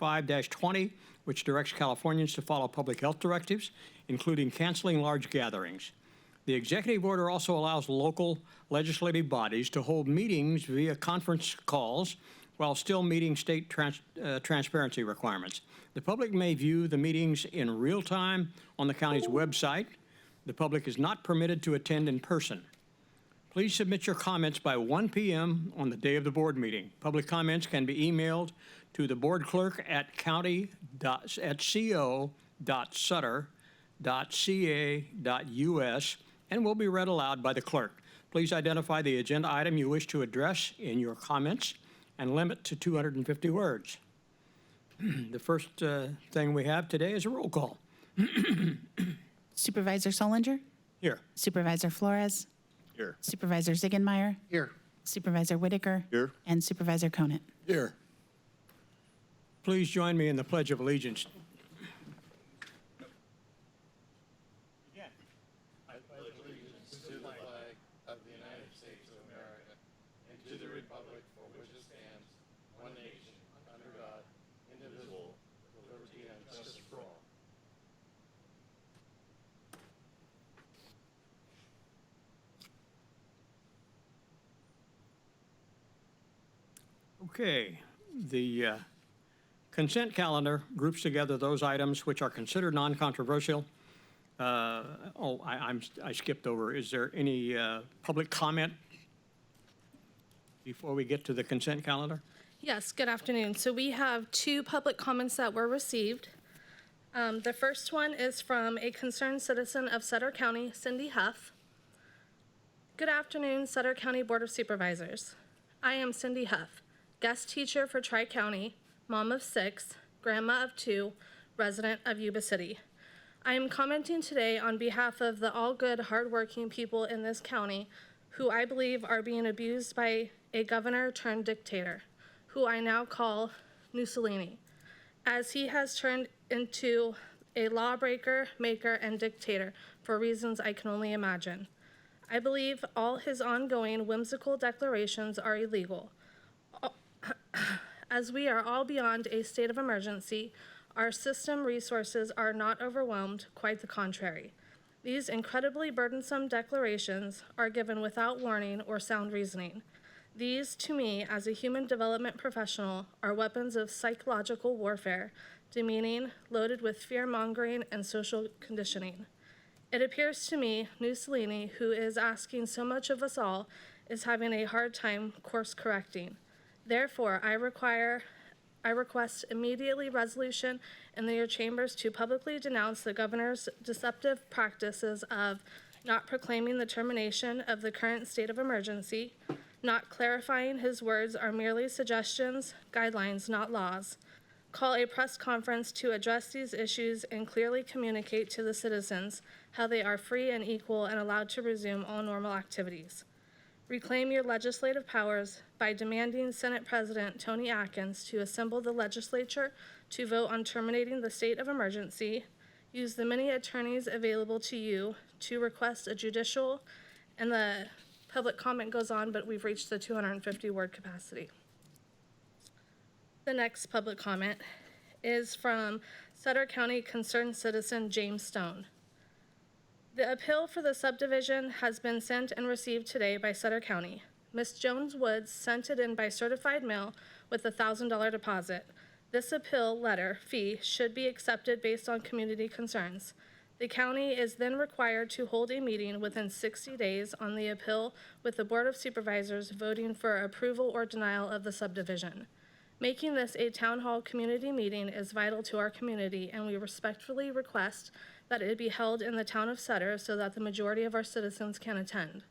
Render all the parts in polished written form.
5-20, which directs Californians to follow public health directives, including canceling large gatherings. The executive order also allows local legislative bodies to hold meetings via conference calls while still meeting state transparency requirements. The public may view the meetings in real time on the county's website. The public is not permitted to attend in person. Please submit your comments by 1 p.m. on the day of the board meeting. Public comments can be emailed to the board clerk at co.sutter.ca.us and will be read aloud by the clerk. Please identify the agenda item you wish to address in your comments and limit to 250 words. The first thing we have today is a roll call. Supervisor Solinger? Here. Supervisor Flores? Here. Supervisor Ziegenmeier? Here. Supervisor Whitaker? Here. And Supervisor Conant. Here. Please join me in the Pledge of Allegiance. To the flag of the United States of America and to the republic for which it stands, one nation, under God, indivisible, with liberty and justice for all. Okay, the consent calendar groups together those items which are considered non-controversial. I skipped over. Is there any public comment before we get to the consent calendar? Yes, good afternoon. So we have 2 public comments that were received. The first one is from a concerned citizen of Sutter County, Cindy Huff. Good afternoon, Sutter County Board of Supervisors. I am Cindy Huff, guest teacher for Tri-County, mom of 6, grandma of 2, resident of Yuba City. I am commenting today on behalf of the all good, hardworking people in this county who I believe are being abused by a governor turned dictator, who I now call Mussolini, as he has turned into a lawbreaker, maker, and dictator for reasons I can only imagine. I believe all his ongoing whimsical declarations are illegal. As we are all beyond a state of emergency, our system resources are not overwhelmed, quite the contrary. These incredibly burdensome declarations are given without warning or sound reasoning. These, to me, as a human development professional, are weapons of psychological warfare, demeaning, loaded with fear-mongering and social conditioning. It appears to me Mussolini, who is asking so much of us all, is having a hard time course-correcting. Therefore, I request immediately resolution in your chambers to publicly denounce the governor's deceptive practices of not proclaiming the termination of the current state of emergency, not clarifying his words are merely suggestions, guidelines, not laws. Call a press conference to address these issues and clearly communicate to the citizens how they are free and equal and allowed to resume all normal activities. Reclaim your legislative powers by demanding Senate President Tony Atkins to assemble the legislature to vote on terminating the state of emergency. Use the many attorneys available to you to request a judicial, and the public comment goes on, but we've reached the 250-word capacity. The next public comment is from Sutter County concerned citizen James Stone. The appeal for the subdivision has been sent and received today by Sutter County. Ms. Jones Woods sent it in by certified mail with a $1,000 deposit. This appeal letter fee should be accepted based on community concerns. The county is then required to hold a meeting within 60 days on the appeal with the Board of Supervisors voting for approval or denial of the subdivision. Making this a town hall community meeting is vital to our community, and we respectfully request that it be held in the town of Sutter so that the majority of our citizens can attend.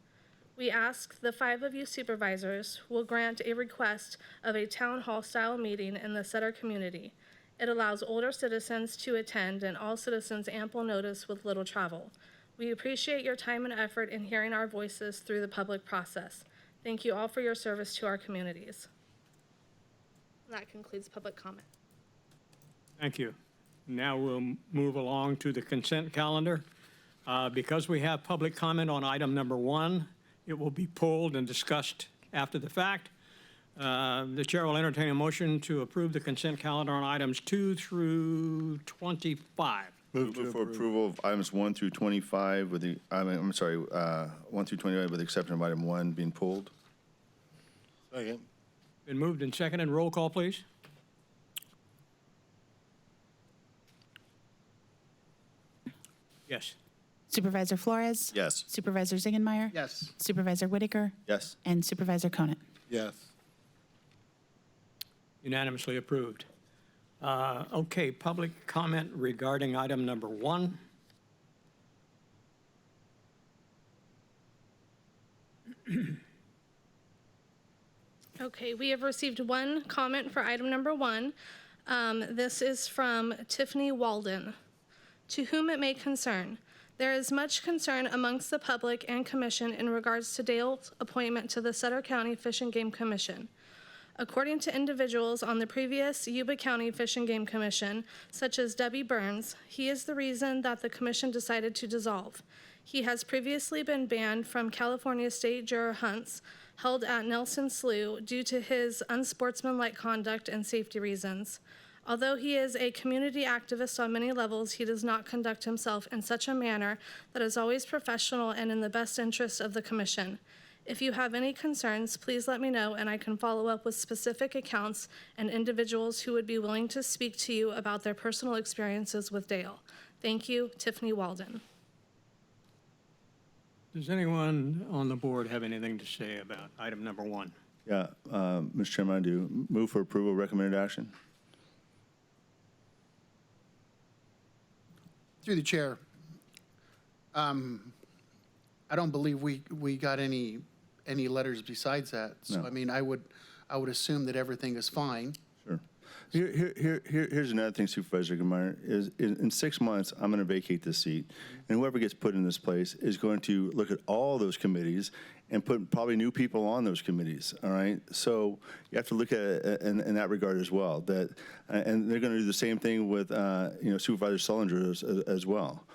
We ask the 5 of you supervisors will grant a request of a town hall style meeting in the Sutter community. It allows older citizens to attend and all citizens ample notice with little travel. We appreciate your time and effort in hearing our voices through the public process. Thank you all for your service to our communities. That concludes public comment. Thank you. Now we'll move along to the consent calendar. Because we have public comment on item number 1, it will be pulled and discussed after the fact. The chair will entertain a motion to approve the consent calendar on items 2 through 25. Move for approval of items 1 through 25 with the, I'm sorry, 1 through 25 with the exception of item 1 being pulled. Second. Been moved and seconded. Roll call, please. Yes. Supervisor Flores? Yes. Supervisor Ziegenmeier? Yes. Supervisor Whitaker? Yes. And Supervisor Conant. Yes. Unanimously approved. Okay, public comment regarding item number 1. Okay, we have received one comment for item number 1. This is from Tiffany Walden. To whom it may concern, there is much concern amongst the public and commission in regards to Dale's appointment to the Sutter County Fish and Game Commission. According to individuals on the previous Yuba County Fish and Game Commission, such as Debbie Burns, he is the reason that the commission decided to dissolve. He has previously been banned from California state juror hunts held at Nelson Slough due to his unsportsmanlike conduct and safety reasons. Although he is a community activist on many levels, he does not conduct himself in such a manner that is always professional and in the best interest of the commission. If you have any concerns, please let me know and I can follow up with specific accounts and individuals who would be willing to speak to you about their personal experiences with Dale. Thank you, Tiffany Walden. Does anyone on the board have anything to say about item number 1? Yeah, Mr. Chairman, I do. Move for approval, recommended action. Through the chair, I don't believe we got any letters besides that. So, No. I mean, I would assume that everything is fine. Sure. Here's another thing, Supervisor Ziegenmeier, is in 6 months, I'm going to vacate this seat, and whoever gets put in this place is going to look at all those committees and put probably new people on those committees, all right? So you have to look at it in that regard as well. That, and they're going to do the same thing with, Supervisor Sullinger as well.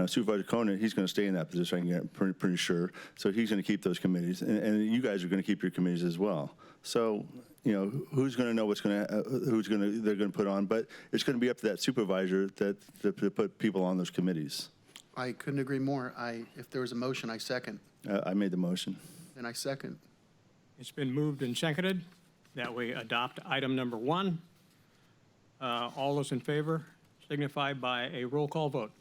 Supervisor Conant, he's going to stay in that position, I can get pretty sure. So he's going to keep those committees, and you guys are going to keep your committees as well. So, who's going to know they're going to put on? But it's going to be up to that supervisor to put people on those committees. I couldn't agree more. If there was a motion, I second. I made the motion. And I second. It's been moved and seconded that we adopt item number 1. All those in favor signify by a roll call vote.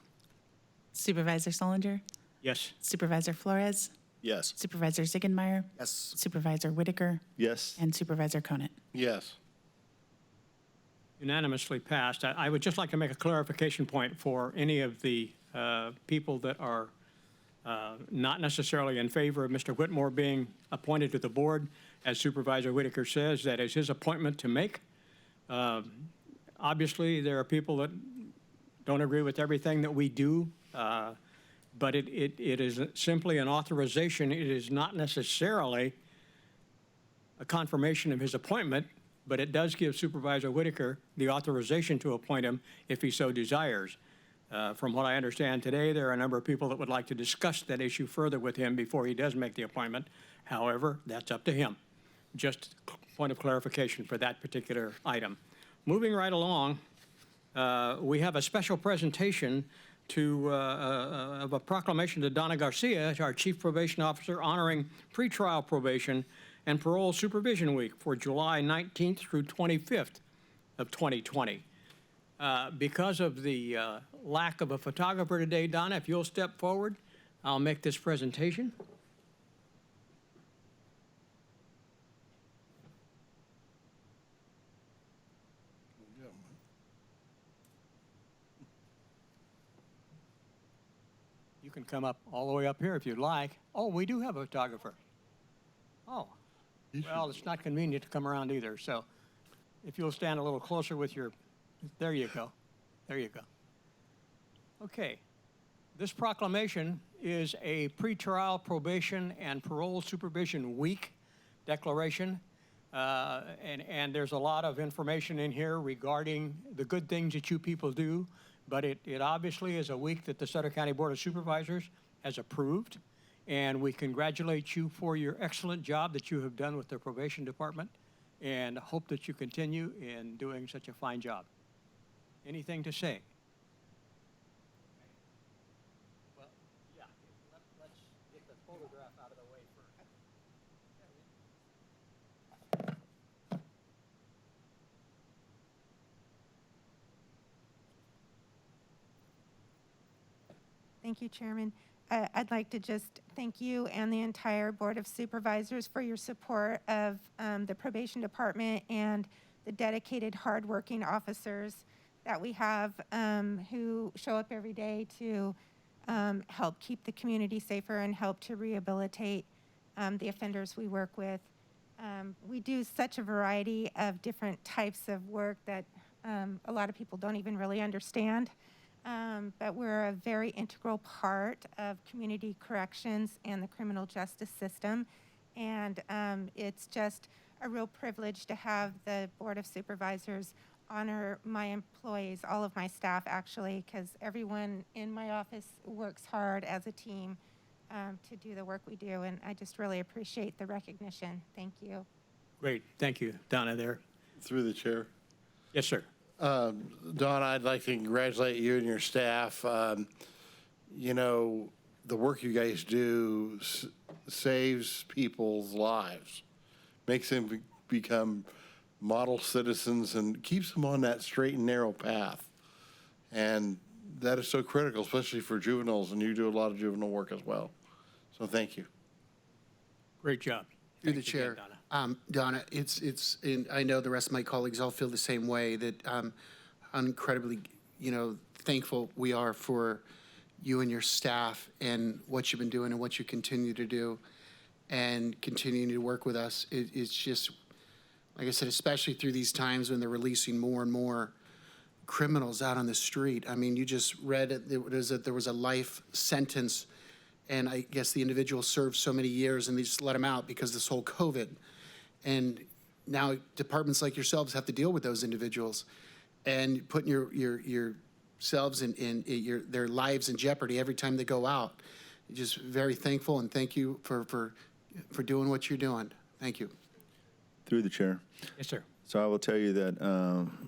Supervisor Sullinger? Yes. Supervisor Flores? Yes. Supervisor Ziegenmeier? Yes. Supervisor Whitaker? Yes. And Supervisor Conant. Yes. Unanimously passed. I would just like to make a clarification point for any of the people that are not necessarily in favor of Mr. Whitmore being appointed to the board. As Supervisor Whitaker says, that is his appointment to make. Obviously, there are people that don't agree with everything that we do, but it is simply an authorization. It is not necessarily a confirmation of his appointment, but it does give Supervisor Whitaker the authorization to appoint him if he so desires. From what I understand today, there are a number of people that would like to discuss that issue further with him before he does make the appointment. However, that's up to him. Just a point of clarification for that particular item. Moving right along, we have a special presentation of a proclamation to Donna Garcia, our Chief Probation Officer, honoring pretrial probation and parole supervision week for July 19th through 25th of 2020. Because of the lack of a photographer today, Donna, if you'll step forward, I'll make this presentation. You can come up all the way up here if you'd like. Oh, we do have a photographer. Oh, well, it's not convenient to come around either. So if you'll stand a little closer with your, there you go. There you go. Okay. This proclamation is a pretrial probation and parole supervision week declaration. And there's a lot of information in here regarding the good things that you people do. But it obviously is a week that the Sutter County Board of Supervisors has approved, and we congratulate you for your excellent job that you have done with the probation department. and hope that you continue in doing such a fine job. Anything to say? Well, yeah, let's get the photograph out of the way first. Thank you, Chairman. I'd like to just thank you and the entire Board of Supervisors for your support of the probation department and the dedicated, hardworking officers that we have who show up every day to help keep the community safer and help to rehabilitate the offenders we work with. We do such a variety of different types of work that a lot of people don't even really understand. But we're a very integral part of community corrections and the criminal justice system. And it's just a real privilege to have the Board of Supervisors honor my employees, all of my staff actually, because everyone in my office works hard as a team to do the work we do. And I just really appreciate the recognition. Thank you. Great, thank you, Donna there. Through the chair. Yes, sir. Don, I'd like to congratulate you and your staff. You know, the work you guys do saves people's lives, makes them become model citizens, and keeps them on that straight and narrow path. And that is so critical, especially for juveniles, and you do a lot of juvenile work as well. So thank you. Great job. Through the Thanks again, chair. Donna. Donna, and I know the rest of my colleagues all feel the same way, that I'm incredibly, thankful we are for you and your staff and what you've been doing and what you continue to do and continuing to work with us. It's just, like I said, especially through these times when they're releasing more and more criminals out on the street. I mean, you just read it, there was a life sentence, and I guess the individual served so many years and they just let him out because of this whole COVID. And now departments like yourselves have to deal with those individuals and putting yourselves in their lives in jeopardy every time they go out. Just very thankful, and thank you for doing what you're doing. Thank you. Through the chair. Yes, sir. So I will tell you that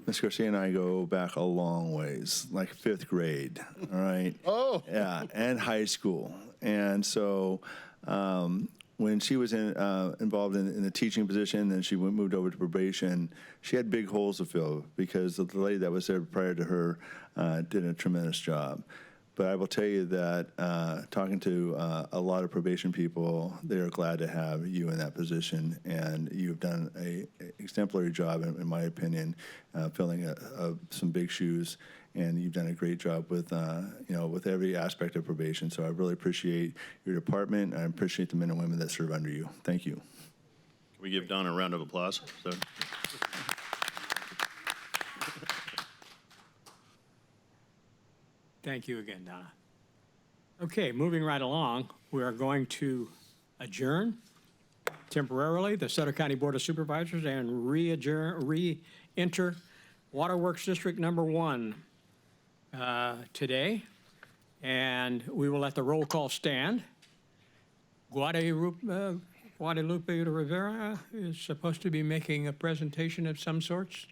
Ms. Garcia and I go back a long ways, like 5th grade, all right? Oh. Yeah, and high school. And so when she was involved in the teaching position, then she moved over to probation, she had big holes to fill because the lady that was there prior to her did a tremendous job. But I will tell you that talking to a lot of probation people, they are glad to have you in that position, and you've done an exemplary job, in my opinion, filling some big shoes, and you've done a great job with, with every aspect of probation. So I really appreciate your department, and I appreciate the men and women that serve under you. Thank you. Can we give Donna a round of applause? So. Thank you again, Donna. Okay, moving right along, we are going to adjourn temporarily the Sutter County Board of Supervisors and re-enter Waterworks District Number 1 today. And we will let the roll call stand. Guadalupe Rivera is supposed to be making a presentation of some sorts.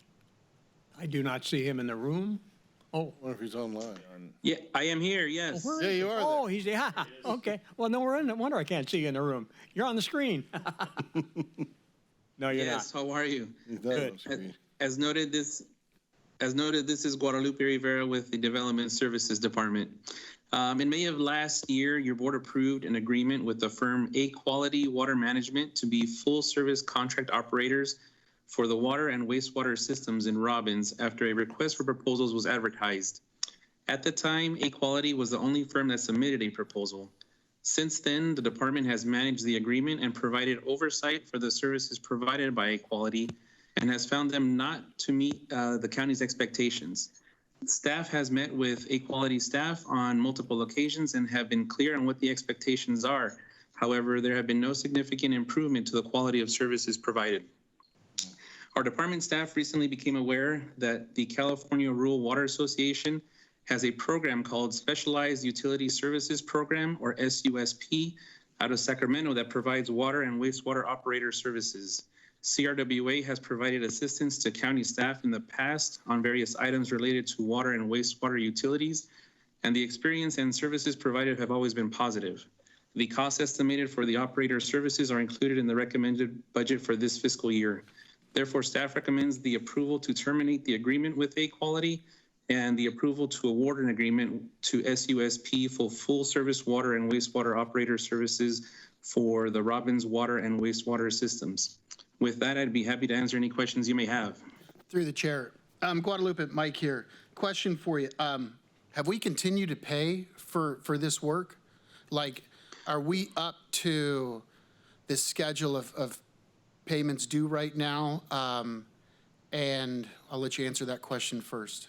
I do not see him in the room. Oh. I wonder if he's online. Yeah, I am here, yes. Where Yeah, is you he? are Oh, there. he's, yeah, okay. Well, no wonder I can't see you in the room. You're on the screen. No, you're Yes, not. how are you? He's not on Good. the screen. As noted, this is Guadalupe Rivera with the Development Services Department. In May of last year, your board approved an agreement with the firm A Quality Water Management to be full-service contract operators for the water and wastewater systems in Robbins after a request for proposals was advertised. At the time, A Quality was the only firm that submitted a proposal. Since then, the department has managed the agreement and provided oversight for the services provided by A Quality and has found them not to meet the county's expectations. Staff has met with A Quality staff on multiple occasions and have been clear on what the expectations are. However, there have been no significant improvement to the quality of services provided. Our department staff recently became aware that the California Rural Water Association has a program called Specialized Utility Services Program, or SUSP, out of Sacramento that provides water and wastewater operator services. CRWA has provided assistance to county staff in the past on various items related to water and wastewater utilities, and the experience and services provided have always been positive. The costs estimated for the operator services are included in the recommended budget for this fiscal year. Therefore, staff recommends the approval to terminate the agreement with A-Quality and the approval to award an agreement to SUSP for full service water and wastewater operator services for the Robbins water and wastewater systems. With that, I'd be happy to answer any questions you may have. Through the chair. Guadalupe, Mike here. Question for you. Have we continued to pay for this work? Like, are we up to this schedule of payments due right now? And I'll let you answer that question first.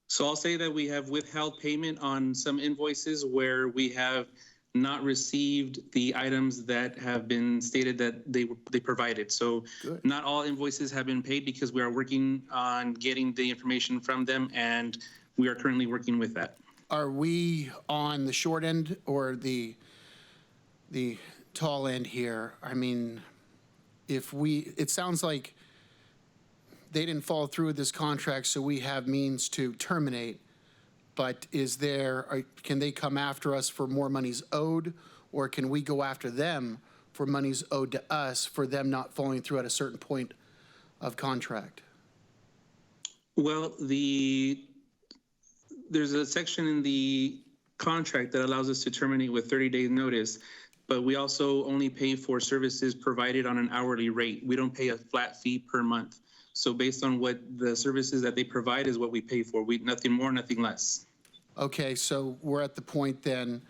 So I'll say that we have withheld payment on some invoices where we have not received the items that have been stated that they provided. So Good. not all invoices have been paid because we are working on getting the information from them, and we are currently working with that. Are we on the short end or the tall end here? I mean, it sounds like they didn't follow through with this contract, so we have means to terminate. But can they come after us for more monies owed, or can we go after them for monies owed to us for them not following through at a certain point of contract? Well, there's a section in the contract that allows us to terminate with 30 days notice, but we also only pay for services provided on an hourly rate. We don't pay a flat fee per month. So based on what the services that they provide is what we pay for. Nothing more, nothing less. Okay, so we're at the point then,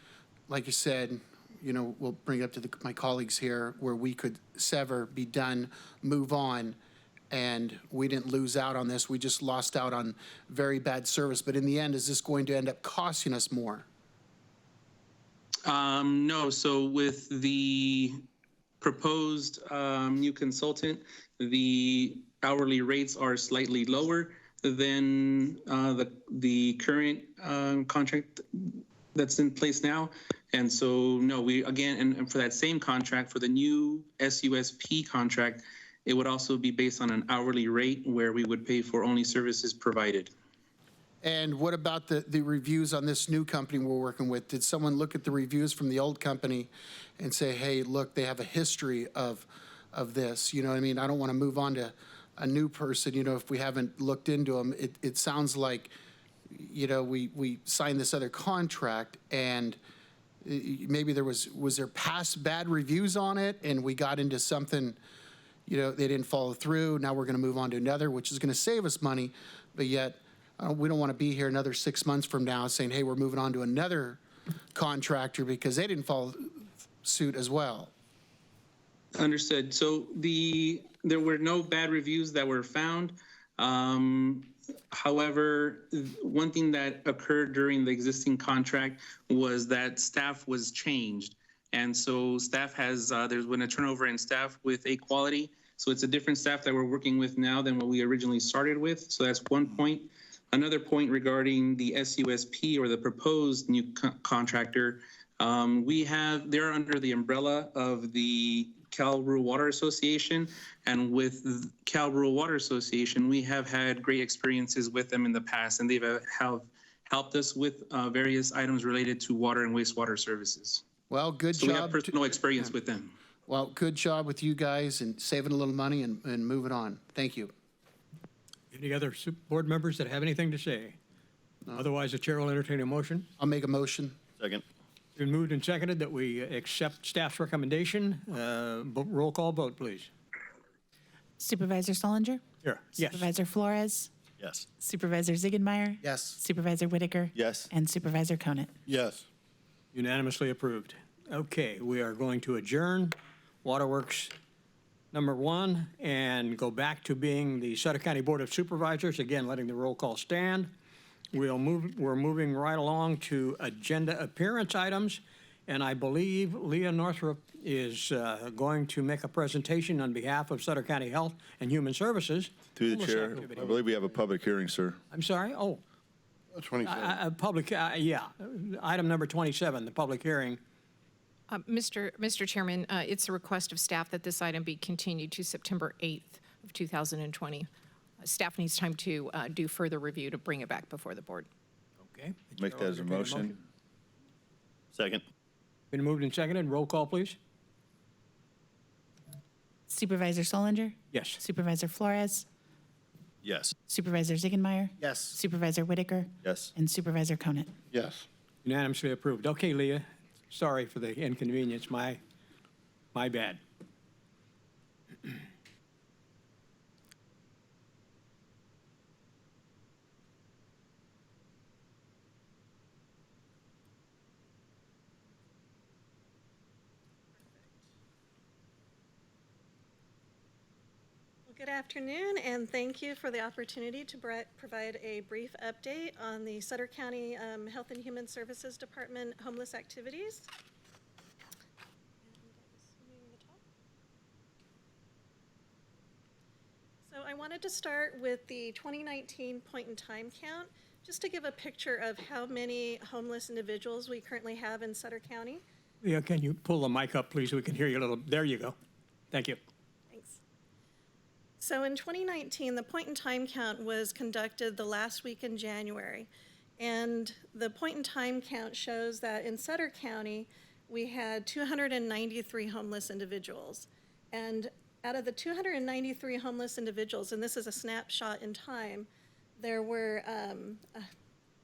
like you said, we'll bring it up to my colleagues here, where we could sever, be done, move on, and we didn't lose out on this. We just lost out on very bad service. But in the end, is this going to end up costing us more? No, so with the proposed new consultant, the hourly rates are slightly lower than the current contract that's in place now. And so, no, and for that same contract, for the new SUSP contract, it would also be based on an hourly rate where we would pay for only services provided. And what about the reviews on this new company we're working with? Did someone look at the reviews from the old company and say, hey, look, they have a history of this? You know what I mean? I don't want to move on to a new person, if we haven't looked into them. It sounds like, we signed this other contract and maybe was there past bad reviews on it and we got into something, they didn't follow through. Now we're going to move on to another, which is going to save us money, but yet we don't want to be here another 6 months from now saying, hey, we're moving on to another contractor because they didn't follow suit as well. Understood. So there were no bad reviews that were found. However, one thing that occurred during the existing contract was that staff was changed. And so staff there's been a turnover in staff with A-Quality. So it's a different staff that we're working with now than what we originally started with. So that's one point. Another point regarding the SUSP or the proposed new contractor, they're under the umbrella of the Cal Rural Water Association, and with Cal Rural Water Association, we have had great experiences with them in the past, and they've helped us with various items related to water and wastewater services. Well, good so job. We have personal experience with them. Well, good job with you guys and saving a little money and moving on. Thank you. Any other board members that have anything to say? No. Otherwise, the chair will entertain a motion. I'll make a motion. Second. It's been moved and seconded that we accept staff's recommendation. Roll call vote, please. Supervisor Stollinger? Here. Yes. Supervisor Flores? Yes. Supervisor Ziegenmeyer? Yes. Supervisor Whitaker? Yes. And Supervisor Conant? Yes. Unanimously approved. Okay, we are going to adjourn Waterworks number 1 and go back to being the Sutter County Board of Supervisors, again, letting the roll call stand. We're moving right along to agenda appearance items, and I believe Leah Northrup is going to make a presentation on behalf of Sutter County Health and Human Services. Through the chair, I believe we have a public hearing, sir. I'm sorry? Oh, 27. yeah. Item number 27, the public hearing. Mr. Chairman, it's a request of staff that this item be continued to September 8th of 2020. Staff needs time to do further review to bring it back before the board. Okay. Make that as a Entertain motion. Second. Been moved and seconded. Roll call, please. Supervisor Solinger? Yes. Supervisor Flores? Yes. Supervisor Ziegenmeier? Yes. Supervisor Whitaker? Yes. And Supervisor Conant? Yes. Unanimously approved. Okay, Leah, sorry for the inconvenience. My bad. Well, good afternoon, and thank you for the opportunity to provide a brief update on the Sutter County Health and Human Services Department homeless activities. So I wanted to start with the 2019 point-in-time count, just to give a picture of how many homeless individuals we currently have in Sutter County. Leah, can you pull the mic up, please, so we can hear you a little? There you go. Thank you. Thanks. So in 2019, the point-in-time count was conducted the last week in January. And the point-in-time count shows that in Sutter County, we had 293 homeless individuals. And out of the 293 homeless individuals, and this is a snapshot in time, there were,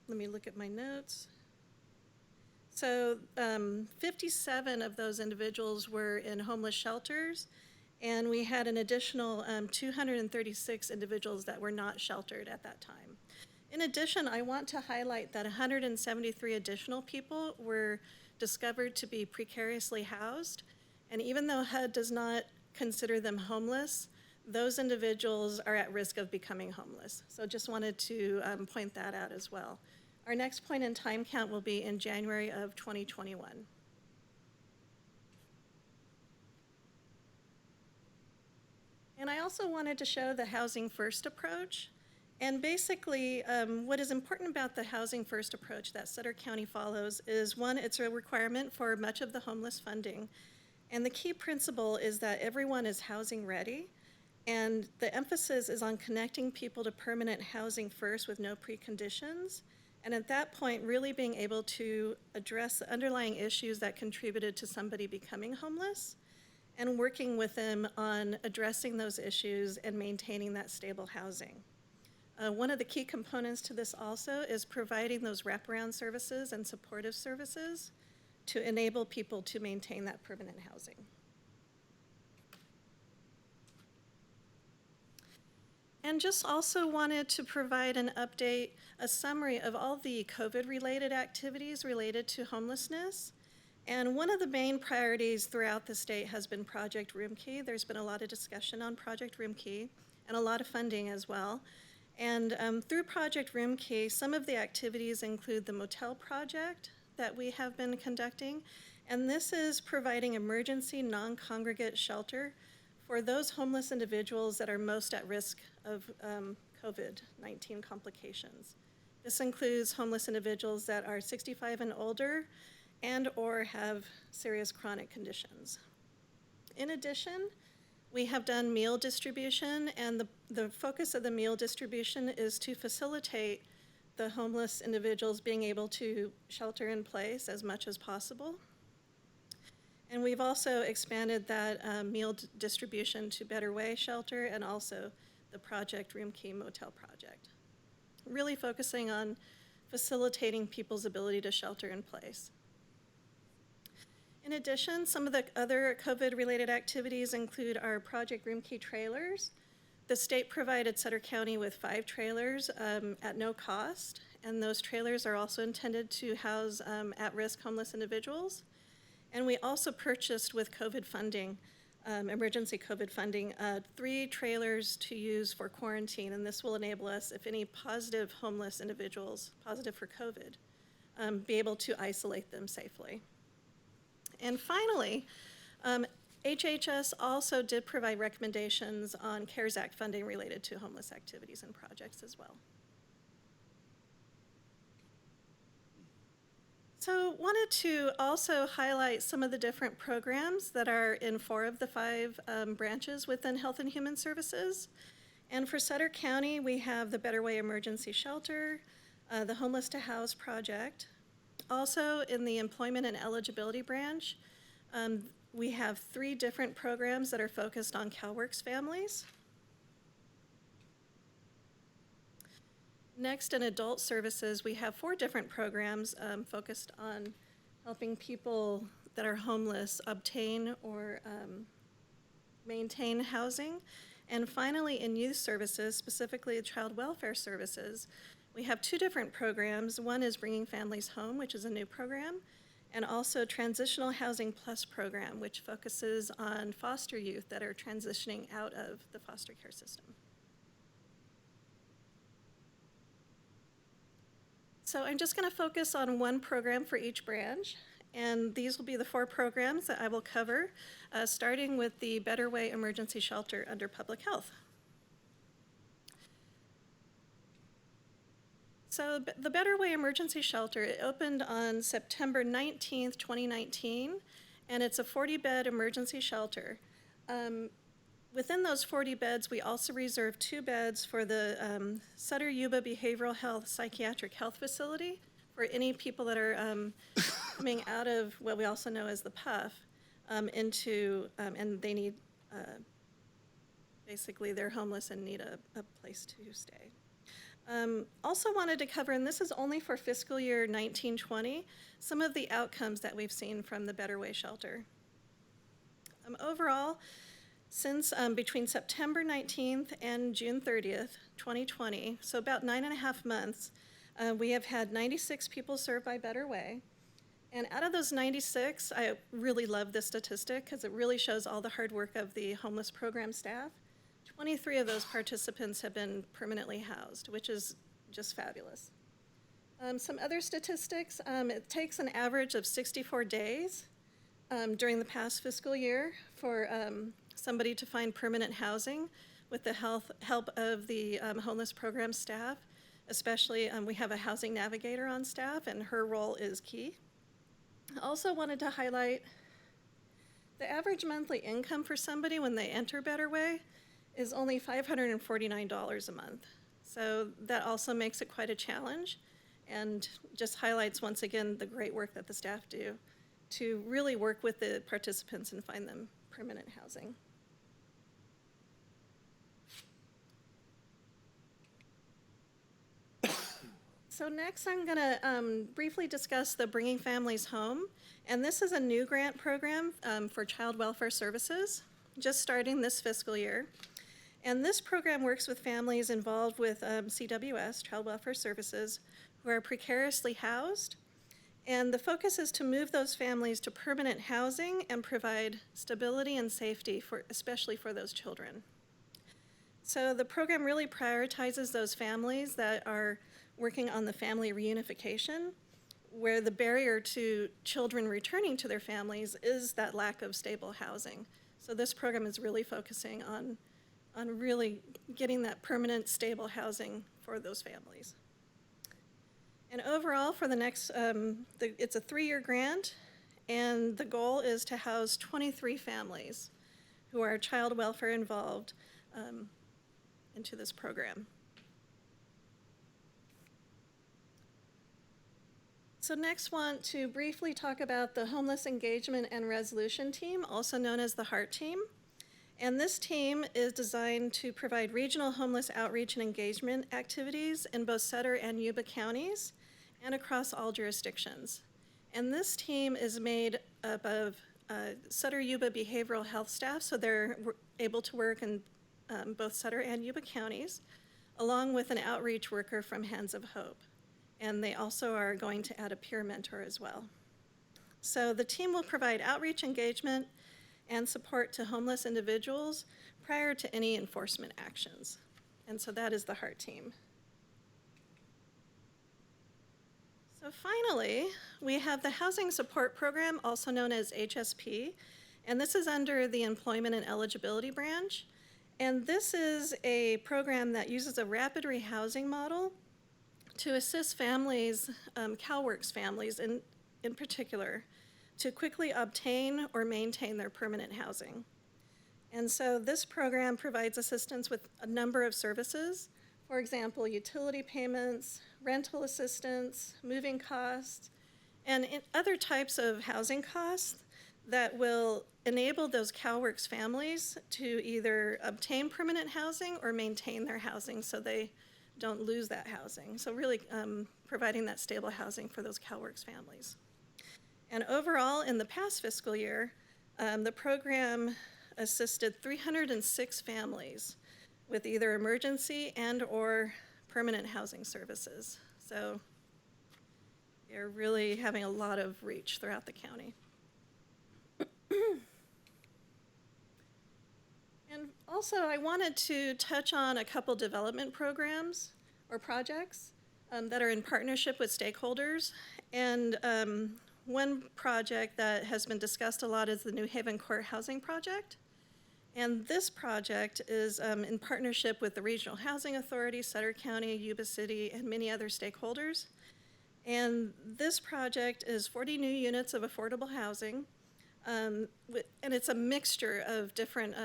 let me look at my notes. So 57 of those individuals were in homeless shelters, and we had an additional 236 individuals that were not sheltered at that time. In addition, I want to highlight that 173 additional people were discovered to be precariously housed, and even though HUD does not consider them homeless, those individuals are at risk of becoming homeless. So just wanted to point that out as well. Our next point in time count will be in January of 2021. And I also wanted to show the Housing First approach. And basically, what is important about the Housing First approach that Sutter County follows is, one, it's a requirement for much of the homeless funding. And the key principle is that everyone is housing ready. And the emphasis is on connecting people to permanent housing first with no preconditions. And at that point, really being able to address the underlying issues that contributed to somebody becoming homeless and working with them on addressing those issues and maintaining that stable housing. One of the key components to this also is providing those wraparound services and supportive services to enable people to maintain that permanent housing. And just also wanted to provide an update, a summary of all the COVID-related activities related to homelessness. And one of the main priorities throughout the state has been Project Roomkey. There's been a lot of discussion on Project Roomkey and a lot of funding as well. And through Project Roomkey, some of the activities include the motel project that we have been conducting. And this is providing emergency non-congregate shelter for those homeless individuals that are most at risk of COVID-19 complications. This includes homeless individuals that are 65 and older and or have serious chronic conditions. In addition, we have done meal distribution, and the focus of the meal distribution is to facilitate the homeless individuals being able to shelter in place as much as possible. And we've also expanded that meal distribution to Better Way Shelter and also the Project Roomkey Motel Project, really focusing on facilitating people's ability to shelter in place. In addition, some of the other COVID-related activities include our Project Roomkey trailers. The state provided Sutter County with 5 trailers at no cost, and those trailers are also intended to house at-risk homeless individuals. And we also purchased with COVID funding, emergency COVID funding, 3 trailers to use for quarantine, and this will enable us, if any positive homeless individuals, positive for COVID, be able to isolate them safely. And finally, HHS also did provide recommendations on CARES Act funding related to homeless activities and projects as well. So wanted to also highlight some of the different programs that are in 4 of the 5 branches within Health and Human Services. And for Sutter County, we have the Better Way Emergency Shelter, the Homeless to House Project. Also in the Employment and Eligibility branch, we have 3 different programs that are focused on CalWorks families. Next, in adult services, we have 4 different programs focused on helping people that are homeless obtain or maintain housing. And finally, in youth services, specifically child welfare services, we have 2 different programs. One is Bringing Families Home, which is a new program, and also Transitional Housing Plus program, which focuses on foster youth that are transitioning out of the foster care system. So I'm just going to focus on one program for each branch, and these will be the 4 programs that I will cover, starting with the Better Way Emergency Shelter under Public Health. So the Better Way Emergency Shelter, it opened on September 19th, 2019, and it's a 40-bed emergency shelter. Within those 40 beds, we also reserve 2 beds for the Sutter Yuba Behavioral Health Psychiatric Health Facility for any people that are coming out of what we also know as the PUF and they need, basically they're homeless and need a place to stay. Also wanted to cover, and this is only for fiscal year 1920, some of the outcomes that we've seen from the Better Way Shelter. Overall, since between September 19th and June 30th, 2020, so about 9.5 months, we have had 96 people served by Better Way. And out of those 96, I really love this statistic because it really shows all the hard work of the homeless program staff. 23 of those participants have been permanently housed, which is just fabulous. Some other statistics, it takes an average of 64 days during the past fiscal year for somebody to find permanent housing with the help of the homeless program staff. Especially, we have a housing navigator on staff, and her role is key. I also wanted to highlight the average monthly income for somebody when they enter Better Way is only $549 a month. So that also makes it quite a challenge and just highlights once again the great work that the staff do to really work with the participants and find them permanent housing. So next I'm gonna briefly discuss the Bringing Families Home. And this is a new grant program for child welfare services, just starting this fiscal year. And this program works with families involved with CWS, Child Welfare Services, who are precariously housed. And the focus is to move those families to permanent housing and provide stability and safety, especially for those children. So the program really prioritizes those families that are working on the family reunification, where the barrier to children returning to their families is that lack of stable housing. So this program is really focusing on really getting that permanent, stable housing for those families. And overall, for the next, it's a 3-year grant, and the goal is to house 23 families who are child welfare involved into this program. So next, want to briefly talk about the Homeless Engagement and Resolution Team, also known as the HEART Team. And this team is designed to provide regional homeless outreach and engagement activities in both Sutter and Yuba counties and across all jurisdictions. And this team is made up of Sutter Yuba behavioral health staff, so they're able to work in both Sutter and Yuba counties, along with an outreach worker from Hands of Hope. And they also are going to add a peer mentor as well. So the team will provide outreach engagement and support to homeless individuals prior to any enforcement actions. And so that is the HEART team. So finally, we have the Housing Support Program, also known as HSP, and this is under the Employment and Eligibility branch. And this is a program that uses a rapid rehousing model to assist families, CalWorks families, in in particular to quickly obtain or maintain their permanent housing. And so this program provides assistance with a number of services. For example, utility payments, rental assistance, moving costs, and other types of housing costs that will enable those CalWORKs families to either obtain permanent housing or maintain their housing so they don't lose that housing. So really providing that stable housing for those CalWORKs families. And overall, in the past fiscal year, the program assisted 306 families with either emergency and or permanent housing services. So you're really having a lot of reach throughout the county. And also, I wanted to touch on a couple development programs or projects that are in partnership with stakeholders. And one project that has been discussed a lot is the New Haven Court Housing Project. And this project is in partnership with the Regional Housing Authority, Sutter County, Yuba City, and many other stakeholders. And this project is 40 new units of affordable housing. And it's a mixture of different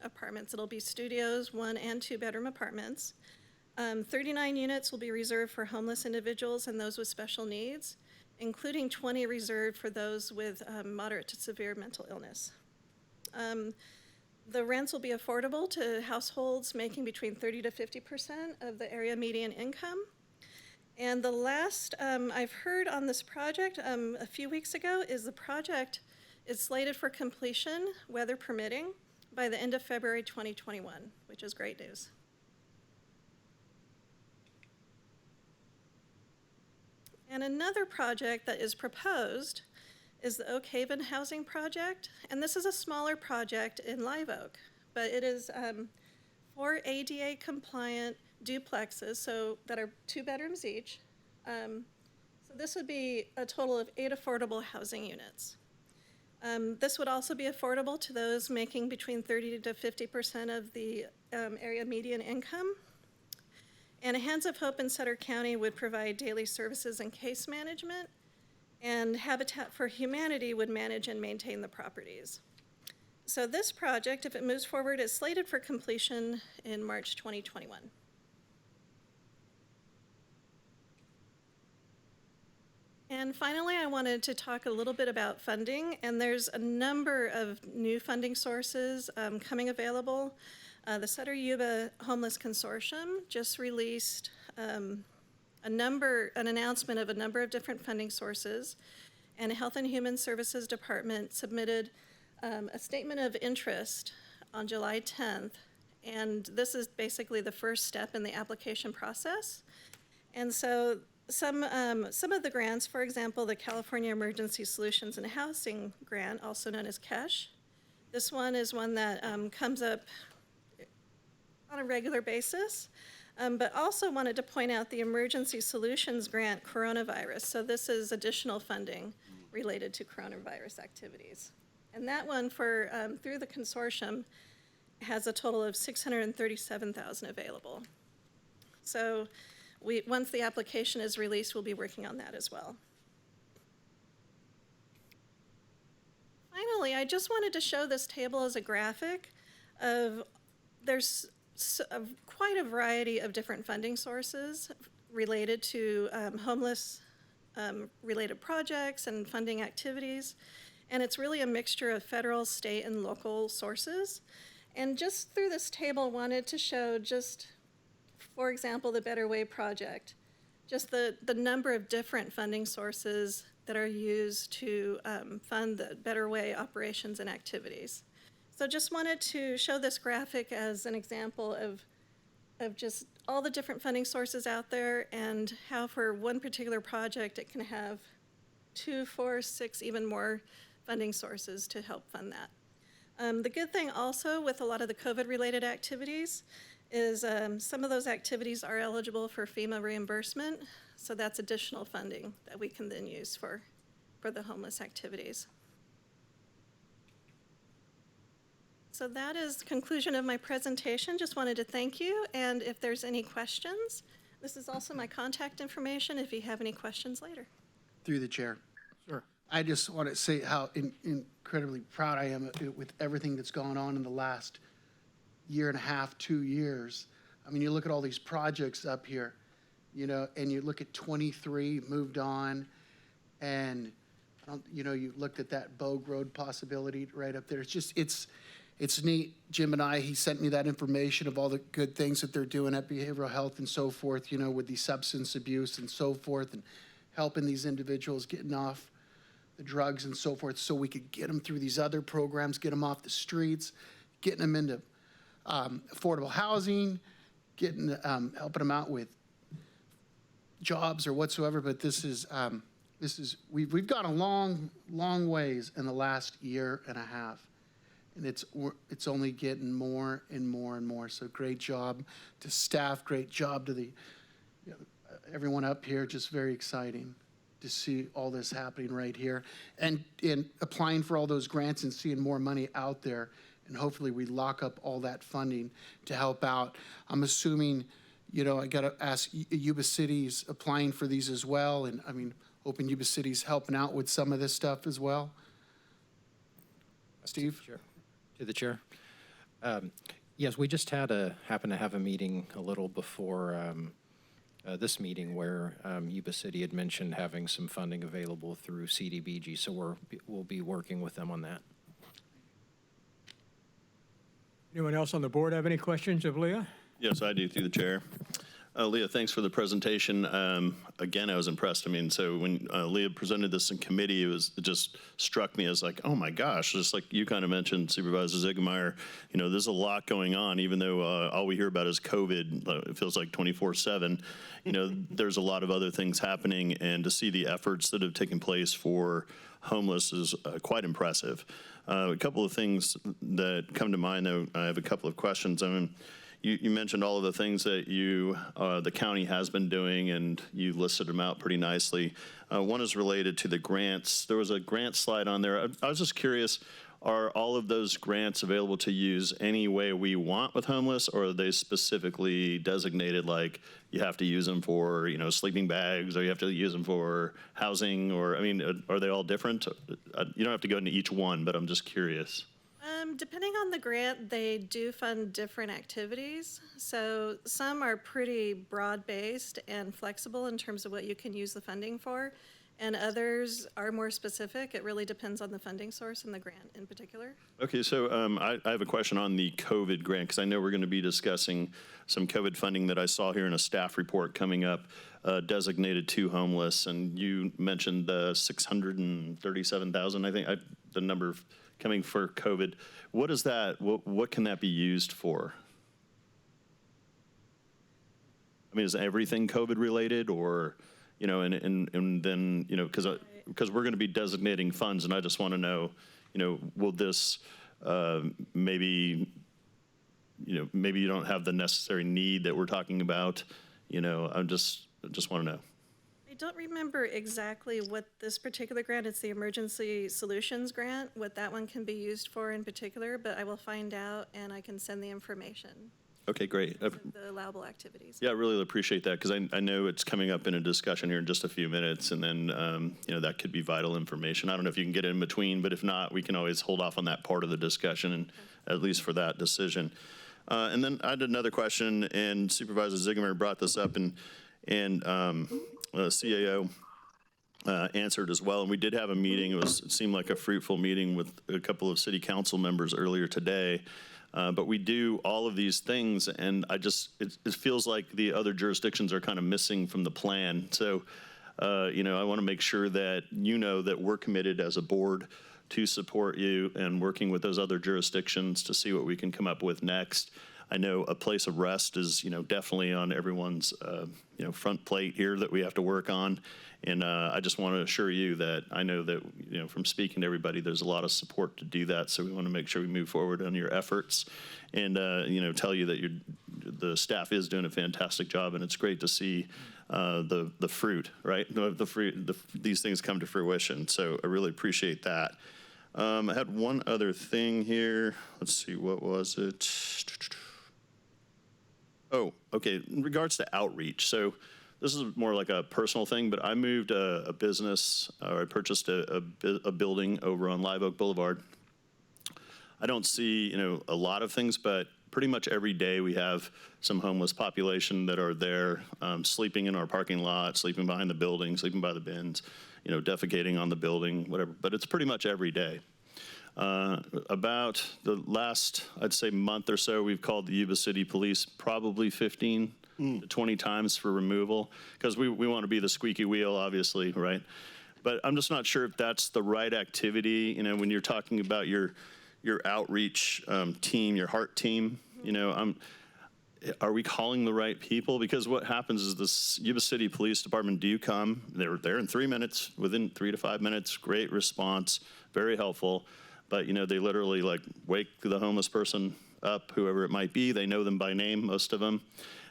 apartments. It'll be studios, 1 and 2 bedroom apartments. 39 units will be reserved for homeless individuals and those with special needs, including 20 reserved for those with moderate to severe mental illness. The rents will be affordable to households making between 30 to 50% of the area median income. And the last I've heard on this project a few weeks ago is the project is slated for completion, weather permitting, by the end of February 2021, which is great news. And another project that is proposed is the Oak Haven Housing Project. And this is a smaller project in Live Oak, but it is 4 ADA compliant duplexes, so that are 2 bedrooms each. So this would be a total of 8 affordable housing units. This would also be affordable to those making between 30 to 50% of the area median income. And Hands of Hope in Sutter County would provide daily services and case management, and Habitat for Humanity would manage and maintain the properties. So this project, if it moves forward, is slated for completion in March 2021. And finally, I wanted to talk a little bit about funding, and there's a number of new funding sources coming available. The Sutter Yuba Homeless Consortium just released an announcement of a number of different funding sources, and Health and Human Services Department submitted a statement of interest on July 10th, and this is basically the first step in the application process. And so some of the grants, for example, the California Emergency Solutions and Housing Grant, also known as CESH. This one is one that comes up on a regular basis, but also wanted to point out the Emergency Solutions Grant Coronavirus. So this is additional funding related to coronavirus activities. And that one for through the consortium has a total of $637,000 available. So once the application is released, we'll be working on that as well. Finally, I just wanted to show this table as a graphic of there's quite a variety of different funding sources related to homeless related projects and funding activities. And it's really a mixture of federal, state, and local sources. And just through this table, wanted to show just, for example, the Better Way project, just the number of different funding sources that are used to fund the Better Way operations and activities. So just wanted to show this graphic as an example of just all the different funding sources out there and how for one particular project it can have 2, 4, 6, even more funding sources to help fund that. The good thing also with a lot of the COVID-related activities is some of those activities are eligible for FEMA reimbursement, so that's additional funding that we can then use for the homeless activities. So that is the conclusion of my presentation. Just wanted to thank you, and if there's any questions, this is also my contact information if you have any questions later. Through the chair. Sure. I just want to say how incredibly proud I am with everything that's gone on in the last year and a half, 2 years. I mean, you look at all these projects up here, you know, and you look at 23 moved on, and, you know, you looked at that Bogue Road possibility right up there. It's just, it's neat. Jim and he sent me that information of all the good things that they're doing at behavioral health and so forth, you know, with the substance abuse and so forth, and helping these individuals getting off the drugs and so forth, so we could get them through these other programs, get them off the streets, getting them into affordable housing, getting helping them out with jobs or whatsoever. But this is we've gone a long ways in the last year and a half, and it's only getting more and more and more. So great job to staff, great job to everyone up here. Just very exciting to see all this happening right here, and in applying for all those grants and seeing more money out there, and hopefully we lock up all that funding to help out. I'm assuming, you know, I gotta ask, Yuba City's applying for these as well, and I mean, hoping Yuba City's helping out with some of this stuff as well. Steve? Sure. To the chair. Yes, we just happened to have a meeting a little before this meeting where Yuba City had mentioned having some funding available through CDBG, so we'll be working with them on that. Anyone else on the board have any questions of Leah? Yes, I do, through the chair. Leah, thanks for the presentation. Again, I was impressed. I mean, so when Leah presented this in committee, it just struck me as like, oh my gosh, just like you kind of mentioned, Supervisor Ziegemeier, you know, there's a lot going on, even though all we hear about is COVID. It feels like 24/7. You know, there's a lot of other things happening, and to see the efforts that have taken place for homeless is quite impressive. A couple of things that come to mind, though, I have a couple of questions. I mean, you mentioned all of the things that the county has been doing, and you listed them out pretty nicely. One is related to the grants. There was a grant slide on there. I was just curious, are all of those grants available to use any way we want with homeless, or are they specifically designated like you have to use them for, you know, sleeping bags, or you have to use them for housing, or, I mean, are they all different? You don't have to go into each one, but I'm just curious. Depending on the grant, they do fund different activities. So some are pretty broad-based and flexible in terms of what you can use the funding for, and others are more specific. It really depends on the funding source and the grant in particular. Okay, so I have a question on the COVID grant, because I know we're going to be discussing some COVID funding that I saw here in a staff report coming up, designated to homeless, and you mentioned the 637,000, I think, the number coming for COVID. What is that? What can that be used for? I mean, is everything COVID related, or, you know, and then, you know, because we're going to be designating funds, and I just want to know, you know, will this maybe, you know, maybe you don't have the necessary need that we're talking about, you know, I just want to know. I don't remember exactly what this particular grant, it's the Emergency Solutions Grant, what that one can be used for in particular, but I will find out and I can send the information. Okay, great. The allowable activities. Yeah, I really appreciate that, because I know it's coming up in a discussion here in just a few minutes, and then, you know, that could be vital information. I don't know if you can get it in between, but if not, we can always hold off on that part of the discussion, and at least for that decision. And then I had another question, and Supervisor Ziegemeier brought this up, and CAO answered as well. And we did have a meeting. It seemed like a fruitful meeting with a couple of city council members earlier today. But we do all of these things, and it feels like the other jurisdictions are kind of missing from the plan. So, you know, I want to make sure that you know that we're committed as a board to support you and working with those other jurisdictions to see what we can come up with next. I know a place of rest is, you know, definitely on everyone's, you know, front plate here that we have to work on. And I just want to assure you that I know that, you know, from speaking to everybody, there's a lot of support to do that. So we want to make sure we move forward on your efforts, and, you know, tell you that the staff is doing a fantastic job, and it's great to see the fruit, right? These things come to fruition. So I really appreciate that. I had one other thing here. Let's see, what was it? Oh, okay. In regards to outreach, so this is more like a personal thing, but I moved a business, or I purchased a building over on Live Oak Boulevard. I don't see, a lot of things, but pretty much every day we have some homeless population that are there, sleeping in our parking lot, sleeping behind the building, sleeping by the bins, defecating on the building, whatever. But it's pretty much every day. About the last, I'd say, month or so, we've called the Yuba City Police probably 15 to 20 times for removal, because we want to be the squeaky wheel, obviously, right? But I'm just not sure if that's the right activity. When you're talking about your outreach team, your heart team, are we calling the right people? Because what happens is this Yuba City Police Department do come. They're there in 3 minutes, within 3 to 5 minutes, great response, very helpful. But, they literally wake the homeless person up, whoever it might be. They know them by name, most of them.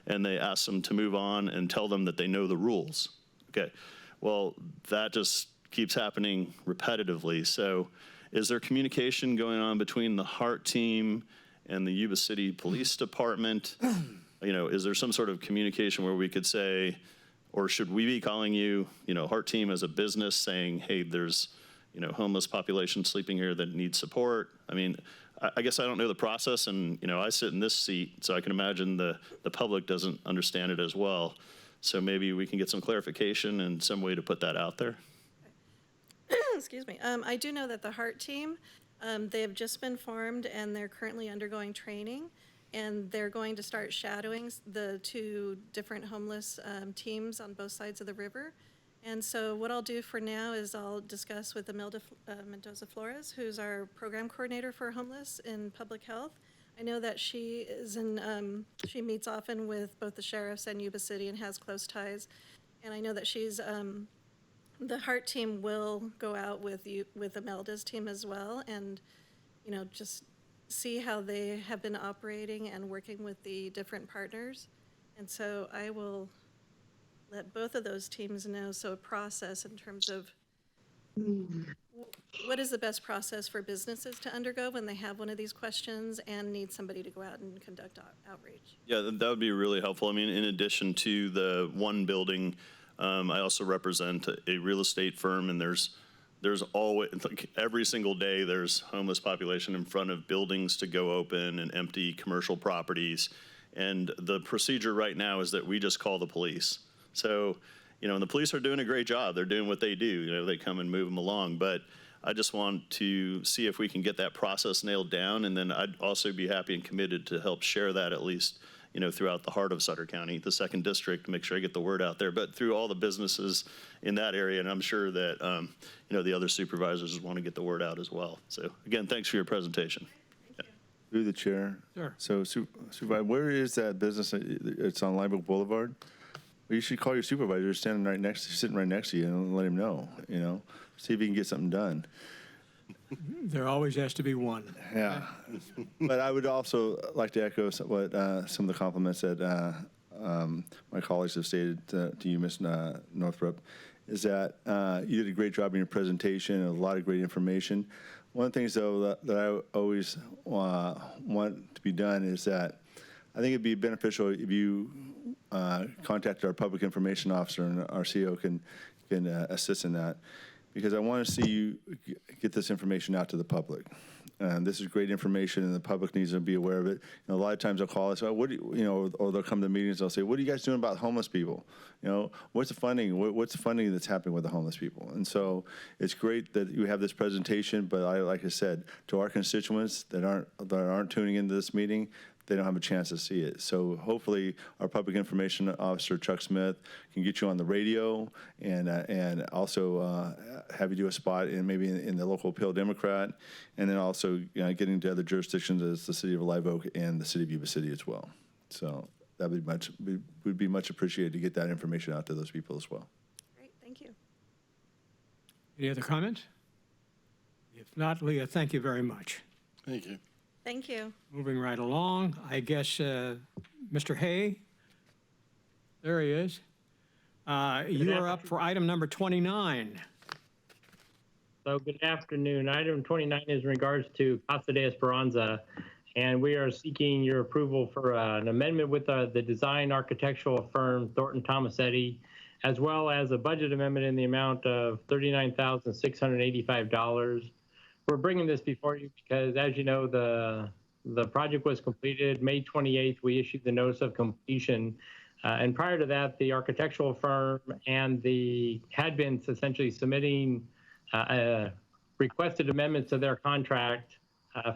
And they ask them to move on and tell them that they know the rules. Okay, well, that just keeps happening repetitively. So is there communication going on between the heart team and the Yuba City Police Department? Is there some sort of communication where we could say, or should we be calling you, heart team as a business saying, hey, there's, homeless population sleeping here that needs support? I mean, I guess I don't know the process, and, I sit in this seat, so I can imagine the public doesn't understand it as well. So maybe we can get some clarification and some way to put that out there. Excuse me. I do know that the heart team, they have just been formed and they're currently undergoing training, and they're going to start shadowing the 2 different homeless teams on both sides of the river. And so what I'll do for now is I'll discuss with Imelda Mendoza Flores, who's our program coordinator for homeless in public health. I know that she is she meets often with both the sheriffs and Yuba City and has close ties. And I know that she's, the heart team will go out with Imelda's team as well, and, just see how they have been operating and working with the different partners. And so I will let both of those teams know, so a process in terms of what is the best process for businesses to undergo when they have one of these questions and need somebody to go out and conduct outreach. Yeah, that would be really helpful. I mean, in addition to the one building, I also represent a real estate firm, and there's always, every single day, there's homeless population in front of buildings to go open and empty commercial properties. And the procedure right now is that we just call the police. So, and the police are doing a great job. They're doing what they do. They come and move them along. But I just want to see if we can get that process nailed down. And then I'd also be happy and committed to help share that at least, throughout the heart of Sutter County, the 2nd District, to make sure I get the word out there. But through all the businesses in that area, and I'm sure that, the other supervisors want to get the word out as well. So, again, thanks for your presentation. Through the chair. Sure. So, Supervisor, where is that business? It's on Live Oak Boulevard? Well, you should call your supervisor sitting right next to you and let him know, see if he can get something done. There always has to be one. Yeah. But I would also like to echo what some of the compliments that my colleagues have stated to you, Ms. Northrup, is that you did a great job in your presentation and a lot of great information. One of the things, though, that I always want to be done is that I think it'd be beneficial if you contact our public information officer, and our CO can assist in that, because I want to see you get this information out to the public. This is great information, and the public needs to be aware of it. A lot of times they'll call us, what do you, or they'll come to meetings. They'll say, "What are you guys doing about homeless people? What's the funding? What's the funding that's happening with the homeless people?" And so it's great that you have this presentation. But like I said, to our constituents that aren't tuning into this meeting, they don't have a chance to see it. So hopefully our public information officer, Chuck Smith, can get you on the radio and also have you do a spot in the local Appeal Democrat, and then also getting to other jurisdictions as the City of Live Oak and the City of Yuba City as well. So that would be much appreciated to get that information out to those people as well. Great, thank you. Any other comments? If not, Leah, thank you very much. Thank you. Thank you. Moving right along, I guess, Mr. Hay, there he is. You are up for item number 29. So good afternoon. Item 29 is in regards to Casa de Esperanza. And we are seeking your approval for an amendment with the design architectural firm Thornton Tomasetti, as well as a budget amendment in the amount of $39,685. We're bringing this before you because, as you know, the project was completed May 28th. We issued the notice of completion. And prior to that, the architectural firm and had been essentially submitting requested amendments to their contract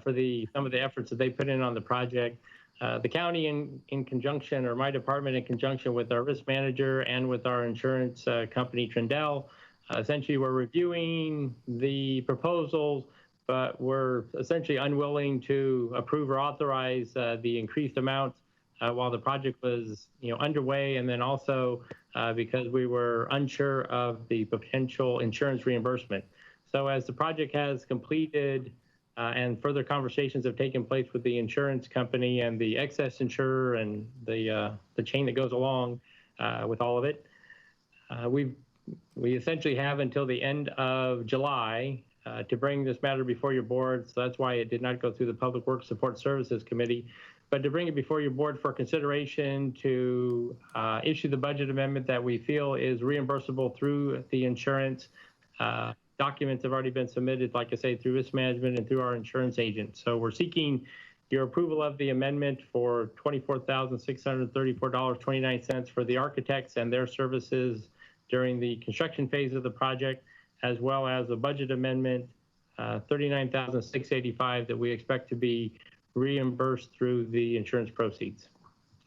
for some of the efforts that they put in on the project. The county in conjunction, or my department in conjunction with our risk manager and with our insurance company, Trindell, essentially we're reviewing the proposals, but we're essentially unwilling to approve or authorize the increased amounts while the project was underway, and then also because we were unsure of the potential insurance reimbursement. So as the project has completed and further conversations have taken place with the insurance company and the excess insurer and the chain that goes along with all of it, we essentially have until the end of July to bring this matter before your board. So that's why it did not go through the Public Works Support Services Committee, but to bring it before your board for consideration to issue the budget amendment that we feel is reimbursable through the insurance. Documents have already been submitted, like I say, through risk management and through our insurance agent. So we're seeking your approval of the amendment for $24,634.29 for the architects and their services during the construction phase of the project, as well as a budget amendment, $39,685 that we expect to be reimbursed through the insurance proceeds.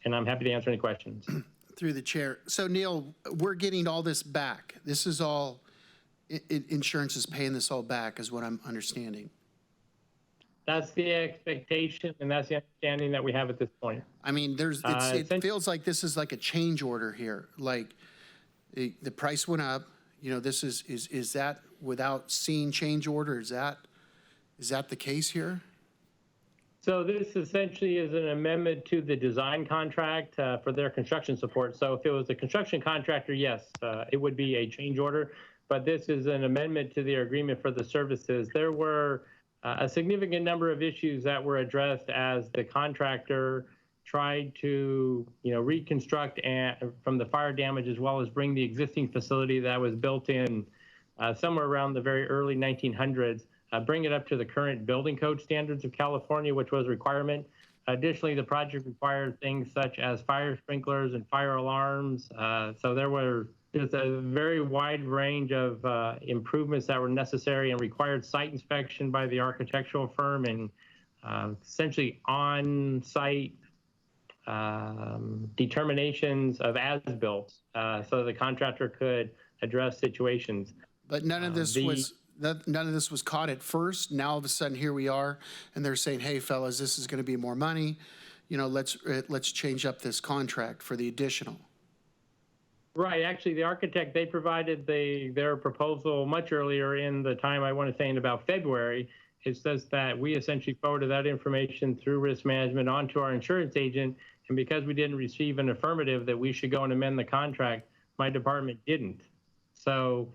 And I'm happy to answer any questions. Through the chair. So Neil, we're getting all this back. This is all, insurance is paying this all back is what I'm understanding. That's the expectation, and that's the understanding that we have at this point. I mean, it feels like this is like a change order here. Like the price went up, this is that without seeing change order? Is that the case here? So this essentially is an amendment to the design contract for their construction support. So if it was a construction contractor, yes, it would be a change order, but this is an amendment to their agreement for the services. There were a significant number of issues that were addressed as the contractor tried to, reconstruct from the fire damage, as well as bring the existing facility that was built in somewhere around the very early 1900s, bring it up to the current building code standards of California, which was a requirement. Additionally, the project required things such as fire sprinklers and fire alarms. So there were just a very wide range of improvements that were necessary and required site inspection by the architectural firm and essentially on-site determinations of as-built so the contractor could address situations. But none of this was caught at first. Now all of a sudden here we are, and they're saying, "Hey, fellas, this is going to be more money. Let's change up this contract for the additional." Right. Actually, the architect, they provided their proposal much earlier in the time, I want to say in about February. It says that we essentially forwarded that information through risk management onto our insurance agent, and because we didn't receive an affirmative that we should go and amend the contract, my department didn't. So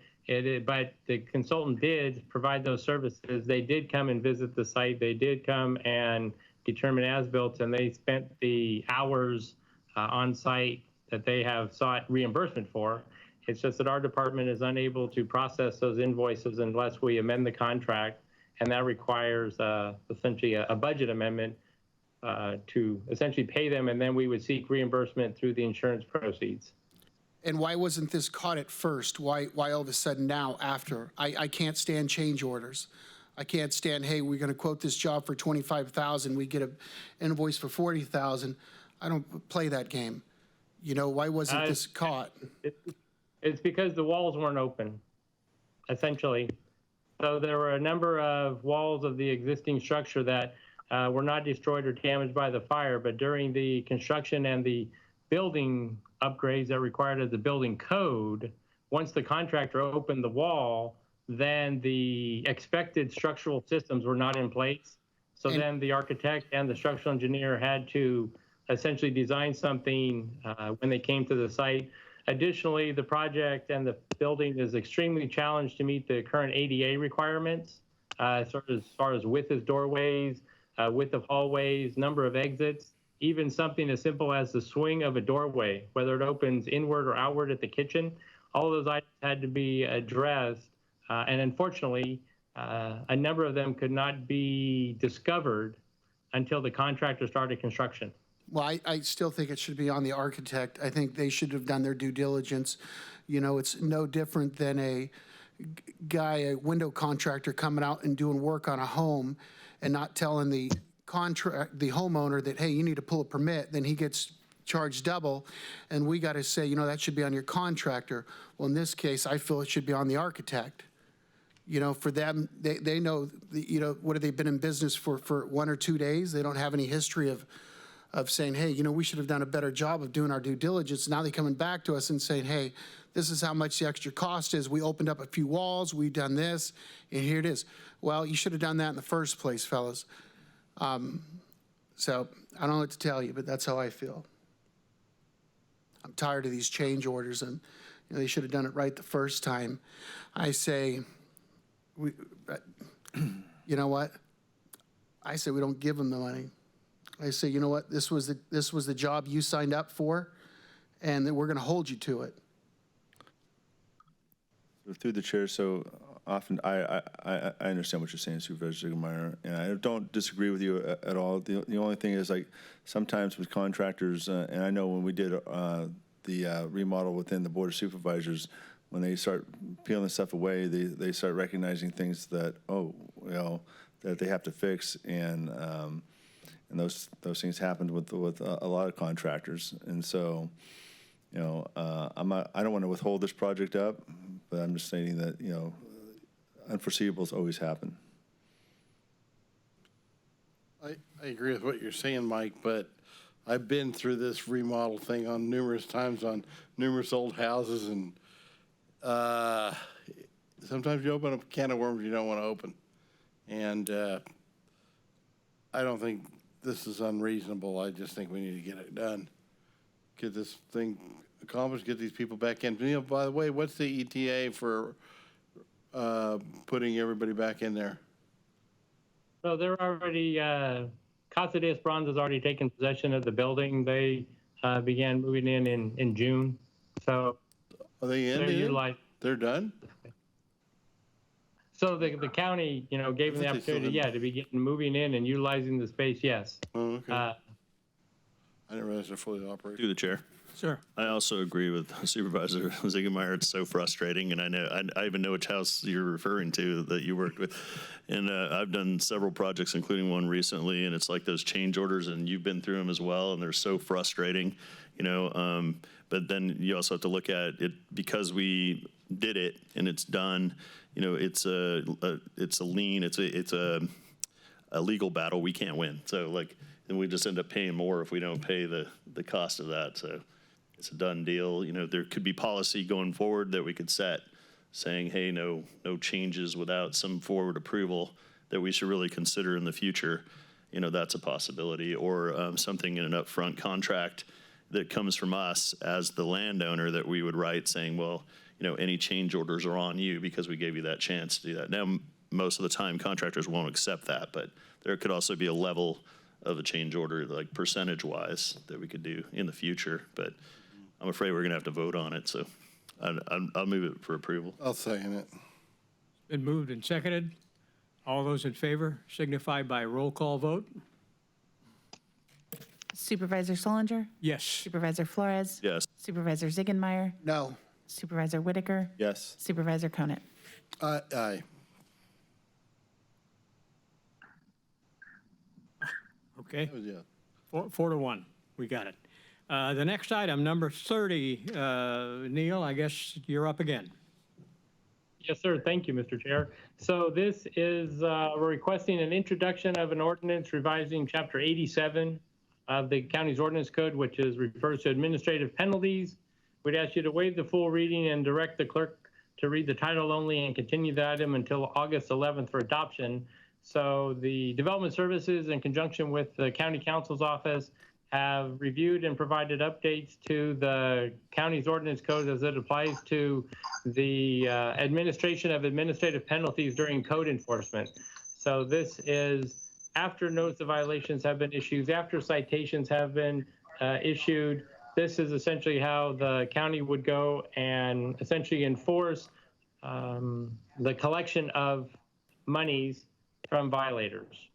but the consultant did provide those services. They did come and visit the site. They did come and determine as-built, and they spent the hours on site that they have sought reimbursement for. It's just that our department is unable to process those invoices unless we amend the contract, and that requires essentially a budget amendment to essentially pay them, and then we would seek reimbursement through the insurance proceeds. And why wasn't this caught at first? Why all of a sudden now after? I can't stand change orders. I can't stand, hey, we're going to quote this job for $25,000. We get an invoice for $40,000. I don't play that game. Why wasn't this caught? It's because the walls weren't open, essentially. So there were a number of walls of the existing structure that were not destroyed or damaged by the fire, but during the construction and the building upgrades that required of the building code, once the contractor opened the wall, then the expected structural systems were not in place. So then the architect and the structural engineer had to essentially design something when they came to the site. Additionally, the project and the building is extremely challenged to meet the current ADA requirements, as far as width of doorways, width of hallways, number of exits, even something as simple as the swing of a doorway, whether it opens inward or outward at the kitchen. All of those items had to be addressed. And unfortunately, a number of them could not be discovered until the contractor started construction. Well, I still think it should be on the architect. I think they should have done their due diligence. You know, it's no different than a window contractor coming out and doing work on a home and not telling the homeowner that, hey, you need to pull a permit, then he gets charged double, and we got to say, you know, that should be on your contractor. Well, in this case, I feel it should be on the architect. You know, for them, they know, you know, what have they been in business for 1 or 2 days? They don't have any history of saying, hey, you know, we should have done a better job of doing our due diligence. Now they're coming back to us and saying, hey, this is how much the extra cost is. We opened up a few walls, we've done this, and here it is. Well, you should have done that in the first place, fellas. So I don't know what to tell you, but that's how I feel. I'm tired of these change orders, and you know, they should have done it right the first time. I say, you know what? I say we don't give them the money. I say, you know what? This was the job you signed up for, and that we're going to hold you to it. Through the chair, so often I understand what you're saying, Supervisor Ziegelmeyer, and I don't disagree with you at all. The only thing is, like, sometimes with contractors, and I know when we did the remodel within the Board of Supervisors, when they start peeling stuff away, they start recognizing things that, oh, you know, that they have to fix, and those things happened with a lot of contractors, and so, you know, I don't want to withhold this project up, but I'm just stating that, you know, unforeseeables always happen. I agree with what you're saying, Mike, but I've been through this remodel thing on numerous times on numerous old houses, and sometimes you open up a can of worms you don't want to open. And I don't think this is unreasonable. I just think we need to get it done. Get this thing accomplished, get these people back in. You know, by the way, what's the ETA for putting everybody back in there? So they're already, Casa de Esperanza has already taken possession of the building. They began moving in June. So are they in? They're done? So the county, you know, gave them the opportunity, to begin moving in and utilizing the space, yes. Oh, okay. I didn't realize they're fully operating. Through the chair. Sure. I also agree with Supervisor Ziegelmeyer. It's so frustrating, and I know I even know which house you're referring to that you worked with. And I've done several projects, including one recently, and it's like those change orders, and you've been through them as well, and they're so frustrating, you know. But then you also have to look at it because we did it and it's done. You know, it's a lien. It's a legal battle we can't win. So like, and we just end up paying more if we don't pay the cost of that. So it's a done deal. You know, there could be policy going forward that we could set, saying, hey, no changes without some forward approval that we should really consider in the future. You know, that's a possibility, or something in an upfront contract that comes from us as the landowner that we would write saying, well, you know, any change orders are on you because we gave you that chance to do that. Now, most of the time, contractors won't accept that, but there could also be a level of a change order, like percentage-wise, that we could do in the future. But I'm afraid we're going to have to vote on it, so I'll move it for approval. I'll second it. Been moved and seconded. All those in favor signify by roll call vote. Supervisor Solinger? Yes. Supervisor Flores? Yes. Supervisor Ziegenmeyer? No. Supervisor Whitaker? Yes. Supervisor Conant? Aye. Okay. Yeah. 4-1. We got it. The next item, number 30, Neil, I guess you're up again. Yes, sir. Thank you, Mr. Chair. So this is, we're requesting an introduction of an ordinance revising Chapter 87 of the county's ordinance code, which refers to administrative penalties. We'd ask you to waive the full reading and direct the clerk to read the title only and continue the item until August 11th for adoption. So the Development Services, in conjunction with the County Counsel's Office, have reviewed and provided updates to the county's ordinance code as it applies to the administration of administrative penalties during code enforcement. So this is after notice of violations have been issued, after citations have been issued. This is essentially how the county would go and essentially enforce the collection of monies from violators.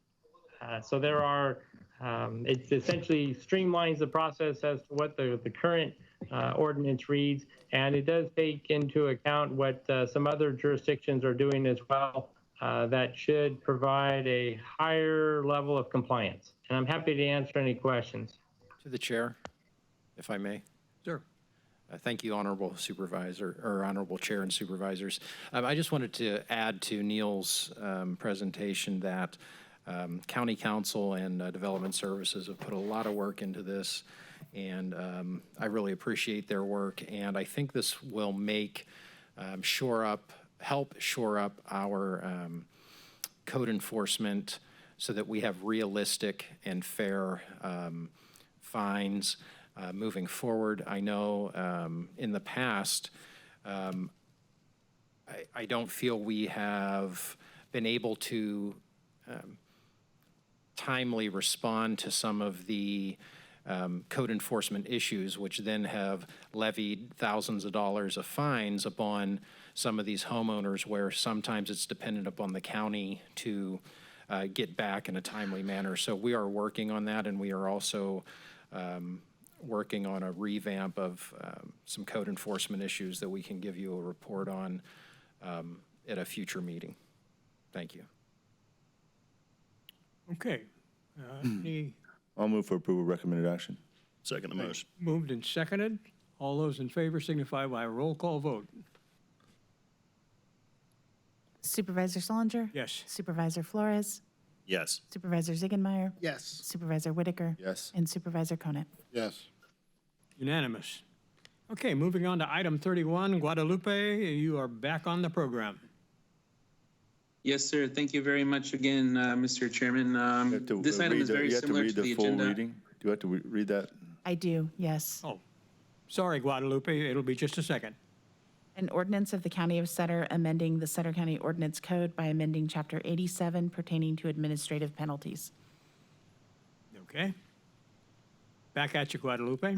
So there are, it essentially streamlines the process as to what the current ordinance reads, and it does take into account what some other jurisdictions are doing as well that should provide a higher level of compliance. And I'm happy to answer any questions. To the chair, if I may. Sure. Thank you, Honorable Supervisor, or Honorable Chair and Supervisors. I just wanted to add to Neil's presentation that County Council and Development Services have put a lot of work into this, and I really appreciate their work. And I think this will make help shore up our code enforcement so that we have realistic and fair fines moving forward. I know in the past, I don't feel we have been able to timely respond to some of the code enforcement issues, which then have levied thousands of dollars of fines upon some of these homeowners, where sometimes it's dependent upon the county to get back in a timely manner. So we are working on that, and we are also working on a revamp of some code enforcement issues that we can give you a report on at a future meeting. Thank you. Okay. I'll move for approval of recommended action. Second the motion. Moved and seconded. All those in favor signify by a roll call vote. Supervisor Solinger? Yes. Supervisor Flores? Yes. Supervisor Ziegenmeier? Yes. Supervisor Whitaker? Yes. And Supervisor Conant? Yes. Unanimous. Okay, moving on to item 31. Guadalupe, you are back on the program. Yes, sir. Thank you very much again, Mr. Chairman. This item is very similar to the agenda. Reading? Do you have to read that? I do, yes. Oh, sorry, Guadalupe. It'll be just a second. An ordinance of the County of Sutter amending the Sutter County Ordinance Code by amending Chapter 87 pertaining to administrative penalties. Okay. Back at you, Guadalupe.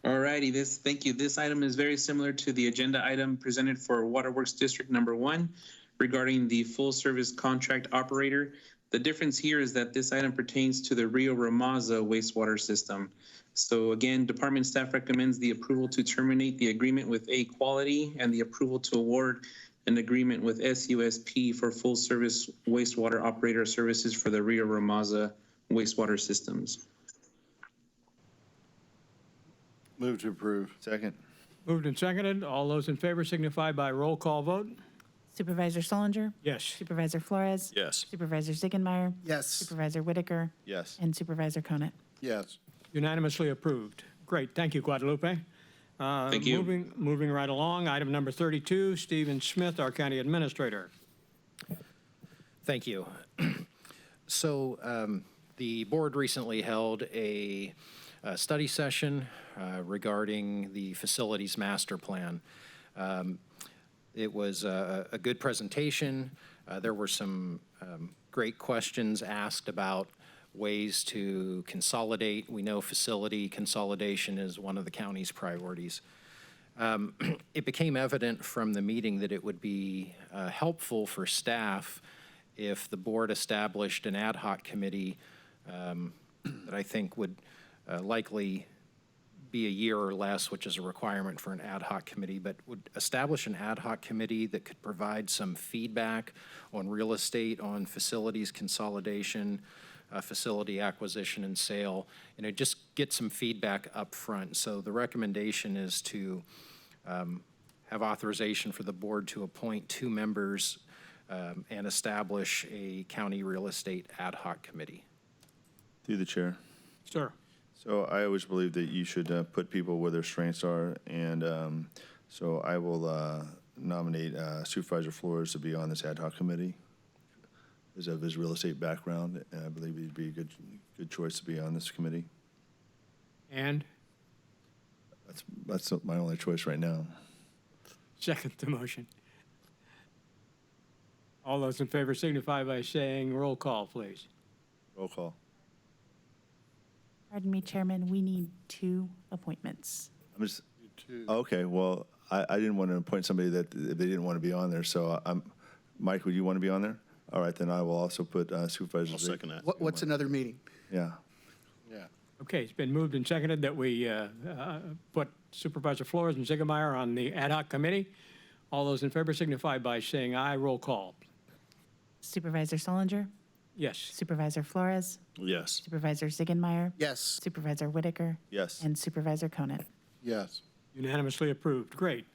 All righty. Thank you. This item is very similar to the agenda item presented for Waterworks District Number 1 regarding the full service contract operator. The difference here is that this item pertains to the Rio Ramaza wastewater system. So again, department staff recommends the approval to terminate the agreement with A Quality and the approval to award an agreement with SUSP for full service wastewater operator services for the Rio Ramaza wastewater systems. Move to approve. Second. Moved and seconded. All those in favor signify by roll call vote. Supervisor Solinger? Yes. Supervisor Flores? Yes. Supervisor Ziegenmeier? Yes. Supervisor Whitaker? Yes. And Supervisor Conant? Yes. Unanimously approved. Great. Thank you, Guadalupe. Thank you. Moving right along, item number 32, Stephen Smith, our county administrator. Thank you. So the board recently held a study session regarding the facilities master plan. It was a good presentation. There were some great questions asked about ways to consolidate. We know facility consolidation is one of the county's priorities. It became evident from the meeting that it would be helpful for staff if the board established an ad hoc committee that I think would likely be a year or less, which is a requirement for an ad hoc committee, but would establish an ad hoc committee that could provide some feedback on real estate, on facilities consolidation, facility acquisition and sale, and it just get some feedback up front. So the recommendation is to have authorization for the board to appoint 2 members and establish a county real estate ad hoc committee. Through the chair. Sir. So I always believe that you should put people where their strengths are, and so I will nominate Supervisor Flores to be on this ad hoc committee because of his real estate background, and I believe he'd be a good choice to be on this committee. And? That's my only choice right now. Second the motion. All those in favor signify by saying roll call, please. Roll call. Pardon me, Chairman, we need 2 appointments. I'm just, okay, well, I didn't want to appoint somebody that they didn't want to be on there, so Mike, would you want to be on there? All right, then I will also put Supervisor. I'll second that. What's another meeting? Yeah. Okay, it's been moved and seconded that we put Supervisor Flores and Ziegemeier on the ad hoc committee. All those in favor signify by saying aye. Roll call. Supervisor Solinger, Yes. Supervisor Flores, Yes. Supervisor Ziegenmeier, Yes. Supervisor Whitaker, Yes. and Supervisor Conant. Yes. Unanimously approved. Great.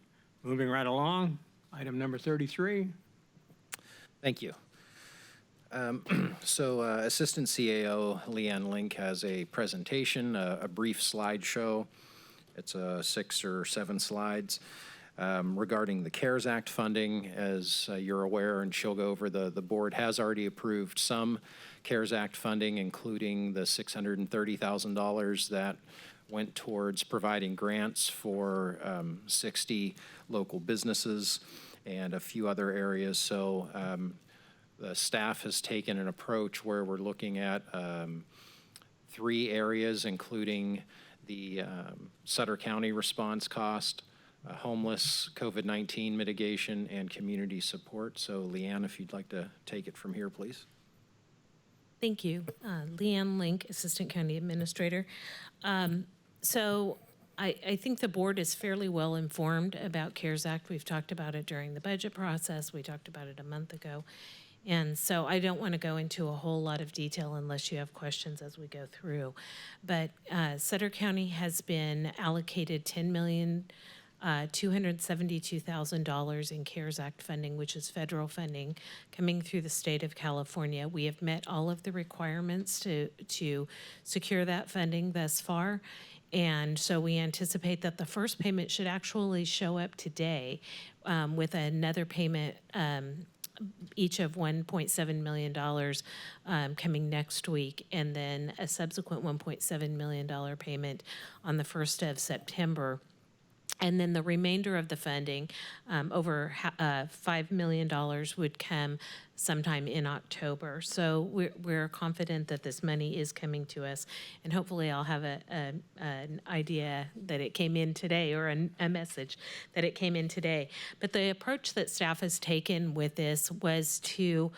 Moving right along, item number 33. Thank you. So Assistant CAO Leanne Link has a presentation, a brief slideshow. It's 6 or 7 slides regarding the CARES Act funding. As you're aware, and she'll go over, the board has already approved some CARES Act funding, including the $630,000 that went towards providing grants for 60 local businesses and a few other areas. So the staff has taken an approach where we're looking at 3 areas, including the Sutter County response cost, homeless, COVID-19 mitigation, and community support. So Leanne, if you'd like to take it from here, please. Thank you. Leanne Link, Assistant County Administrator. So I think the board is fairly well informed about CARES Act. We've talked about it during the budget process. We talked about it a month ago. And so I don't want to go into a whole lot of detail unless you have questions as we go through. But Sutter County has been allocated $10,272,000 in CARES Act funding, which is federal funding coming through the state of California. We have met all of the requirements to secure that funding thus far. And so we anticipate that the first payment should actually show up today with another payment each of $1.7 million coming next week, and then a subsequent $1.7 million payment on the 1st of September. And then the remainder of the funding, over $5 million, would come sometime in October. So we're confident that this money is coming to us, and hopefully I'll have an idea that it came in today, or a message that it came in today. But the approach that staff has taken with this was to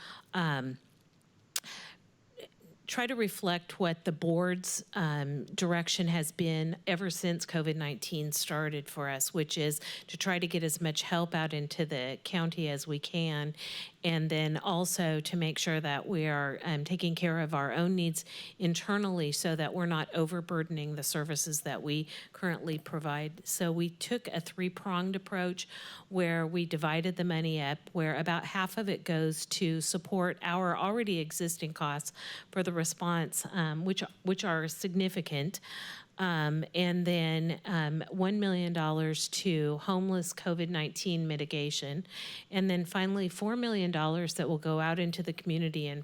try to reflect what the board's direction has been ever since COVID-19 started for us, which is to try to get as much help out into the county as we can, and then also to make sure that we are taking care of our own needs internally so that we're not overburdening the services that we currently provide. So we took a 3-pronged approach where we divided the money up, where about half of it goes to support our already existing costs for the response, which are significant. And then $1 million to homeless COVID-19 mitigation. And then finally, $4 million that will go out into the community in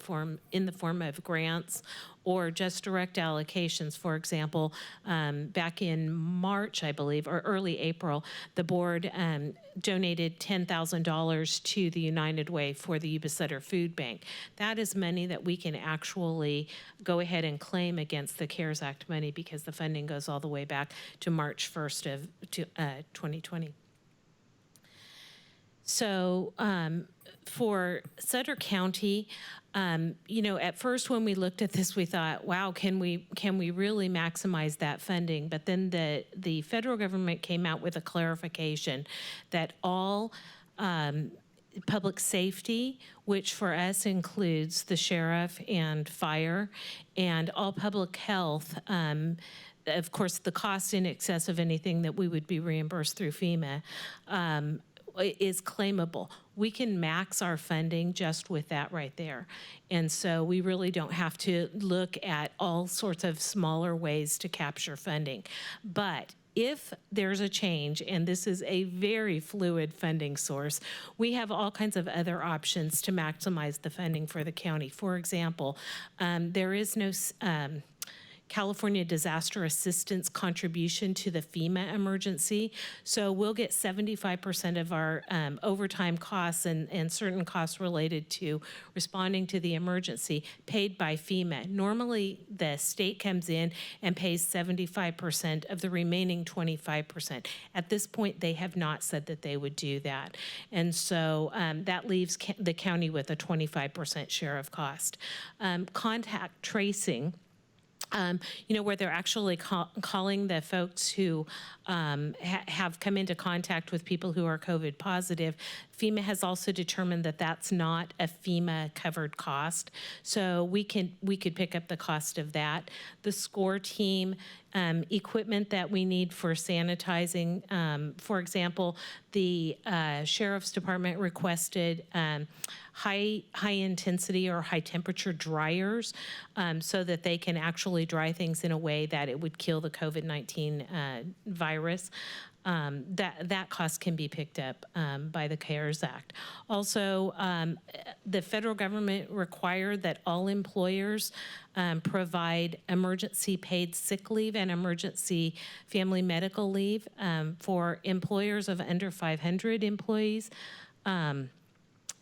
the form of grants or just direct allocations. For example, back in March, I believe, or early April, the board donated $10,000 to the United Way for the Yuba Sutter Food Bank. That is money that we can actually go ahead and claim against the CARES Act money, because the funding goes all the way back to March 1st of 2020. So for Sutter County, at first when we looked at this, we thought, wow, can we really maximize that funding? But then the federal government came out with a clarification that all public safety, which for us includes the sheriff and fire, and all public health, of course, the cost in excess of anything that we would be reimbursed through FEMA, is claimable. We can max our funding just with that right there. And so we really don't have to look at all sorts of smaller ways to capture funding. But if there's a change, and this is a very fluid funding source, we have all kinds of other options to maximize the funding for the county. For example, there is no California Disaster Assistance contribution to the FEMA emergency. So we'll get 75% of our overtime costs and certain costs related to responding to the emergency paid by FEMA. Normally, the state comes in and pays 75% of the remaining 25%. At this point, they have not said that they would do that. And so that leaves the county with a 25% share of cost. Contact tracing, where they're actually calling the folks who have come into contact with people who are COVID positive. FEMA has also determined that that's not a FEMA covered cost. So we could pick up the cost of that. The SCORE team, equipment that we need for sanitizing. For example, the Sheriff's Department requested high intensity or high temperature dryers so that they can actually dry things in a way that it would kill the COVID-19 virus. That cost can be picked up by the CARES Act. Also, the federal government required that all employers provide emergency paid sick leave and emergency family medical leave for employers of under 500 employees.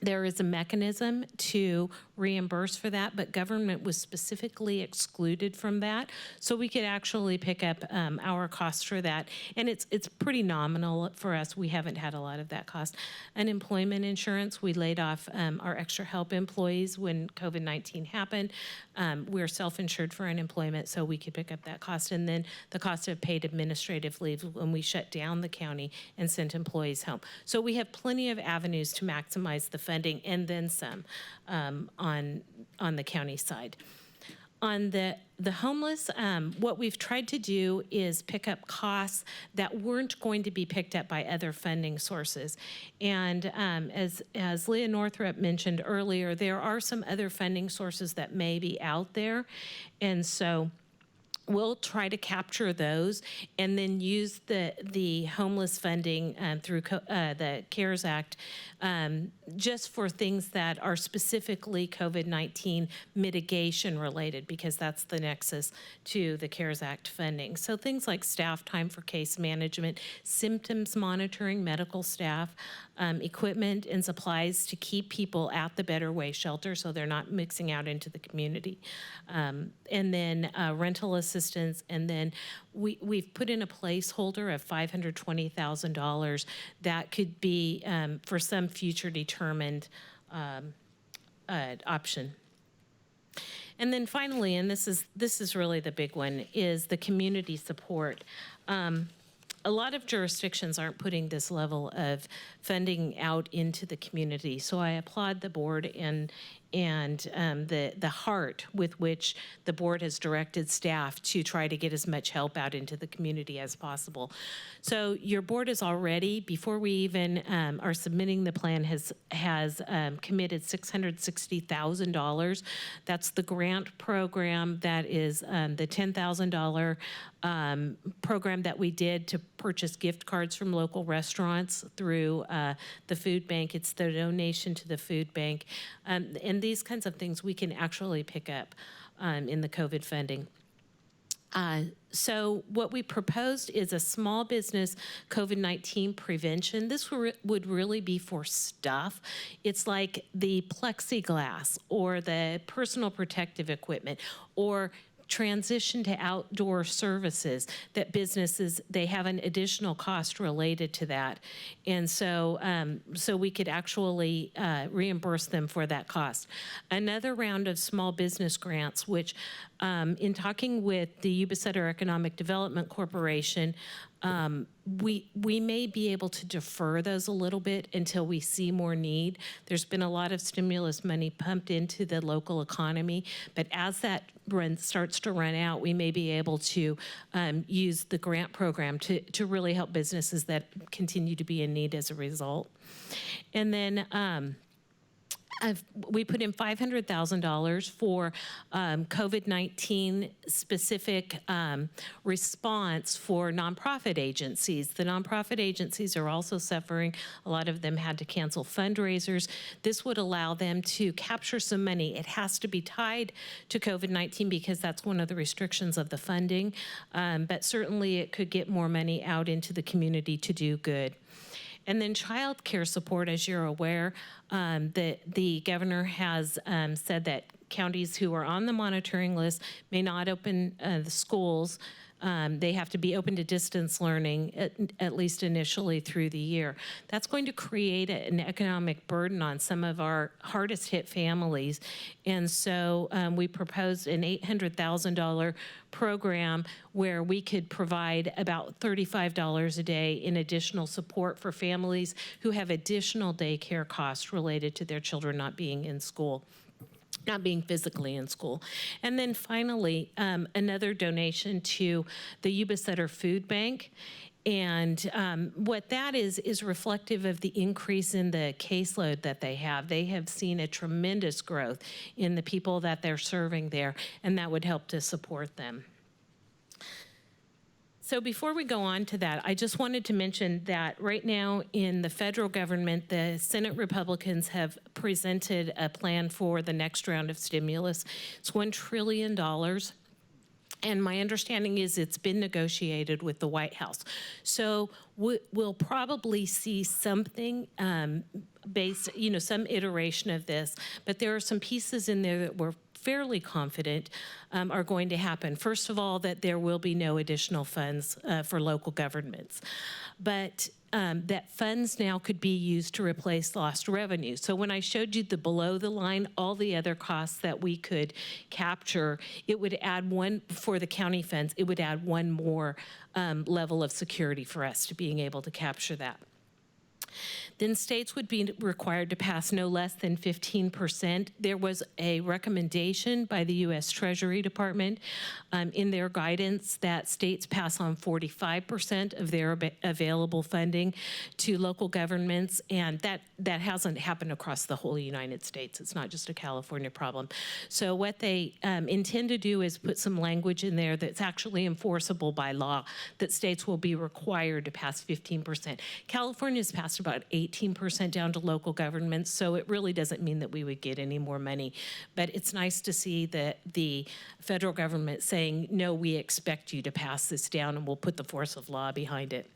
There is a mechanism to reimburse for that, but government was specifically excluded from that. So we could actually pick up our costs for that. And it's pretty nominal for us. We haven't had a lot of that cost. Unemployment insurance, we laid off our extra help employees when COVID-19 happened. We're self-insured for unemployment, so we could pick up that cost. And then the cost of paid administrative leave when we shut down the county and sent employees home. So we have plenty of avenues to maximize the funding and then some on the county side. On the homeless, what we've tried to do is pick up costs that weren't going to be picked up by other funding sources. And as Leah Northrup mentioned earlier, there are some other funding sources that may be out there. And so we'll try to capture those and then use the homeless funding through the CARES Act just for things that are specifically COVID-19 mitigation related, because that's the nexus to the CARES Act funding. So things like staff time for case management, symptoms monitoring, medical staff, equipment and supplies to keep people at the Better Way shelter so they're not mixing out into the community. And then rental assistance, and then we've put in a placeholder of $520,000 that could be for some future determined option. And then finally, and this is really the big one, is the community support. A lot of jurisdictions aren't putting this level of funding out into the community, so I applaud the board and the heart with which the board has directed staff to try to get as much help out into the community as possible. So your board is already, before we even are submitting the plan, has committed $660,000. That's the grant program. That is the $10,000 program that we did to purchase gift cards from local restaurants through the food bank. It's the donation to the food bank. And these kinds of things we can actually pick up in the COVID funding. So what we proposed is a small business COVID-19 prevention. This would really be for stuff. It's like the plexiglass or the personal protective equipment or transition to outdoor services that businesses, they have an additional cost related to that. And so so we could actually reimburse them for that cost. Another round of small business grants, which in talking with the Yuba Sutter Economic Development Corporation, we may be able to defer those a little bit until we see more need. There's been a lot of stimulus money pumped into the local economy, but as that starts to run out, we may be able to use the grant program to really help businesses that continue to be in need as a result. And then we put in $500,000 for COVID-19 specific response for nonprofit agencies. The nonprofit agencies are also suffering. A lot of them had to cancel fundraisers. This would allow them to capture some money. It has to be tied to COVID-19 because that's one of the restrictions of the funding, but certainly it could get more money out into the community to do good. And then child care support, as you're aware, the governor has said that counties who are on the monitoring list may not open the schools. They have to be open to distance learning, at least initially through the year. That's going to create an economic burden on some of our hardest hit families. And so we proposed an $800,000 program where we could provide about $35 a day in additional support for families who have additional daycare costs related to their children not being in school. Not being physically in school. And then finally, another donation to the Yuba Sutter Food Bank. And what that is reflective of the increase in the caseload that they have. They have seen a tremendous growth in the people that they're serving there, and that would help to support them. So before we go on to that, I just wanted to mention that right now in the federal government, the Senate Republicans have presented a plan for the next round of stimulus. It's $1 trillion. And my understanding is it's been negotiated with the White House. So we'll probably see something based, some iteration of this, but there are some pieces in there that we're fairly confident are going to happen. First of all, that there will be no additional funds for local governments, but that funds now could be used to replace lost revenue. So when I showed you the below the line, all the other costs that we could capture, it would add one, for the county funds, it would add one more level of security for us to being able to capture that. Then states would be required to pass no less than 15%. There was a recommendation by the U.S. Treasury Department in their guidance that states pass on 45% of their available funding to local governments, and that hasn't happened across the whole United States. It's not just a California problem. So what they intend to do is put some language in there that's actually enforceable by law, that states will be required to pass 15%. California's passed about 18% down to local governments, so it really doesn't mean that we would get any more money. But it's nice to see that the federal government saying, no, we expect you to pass this down and we'll put the force of law behind it.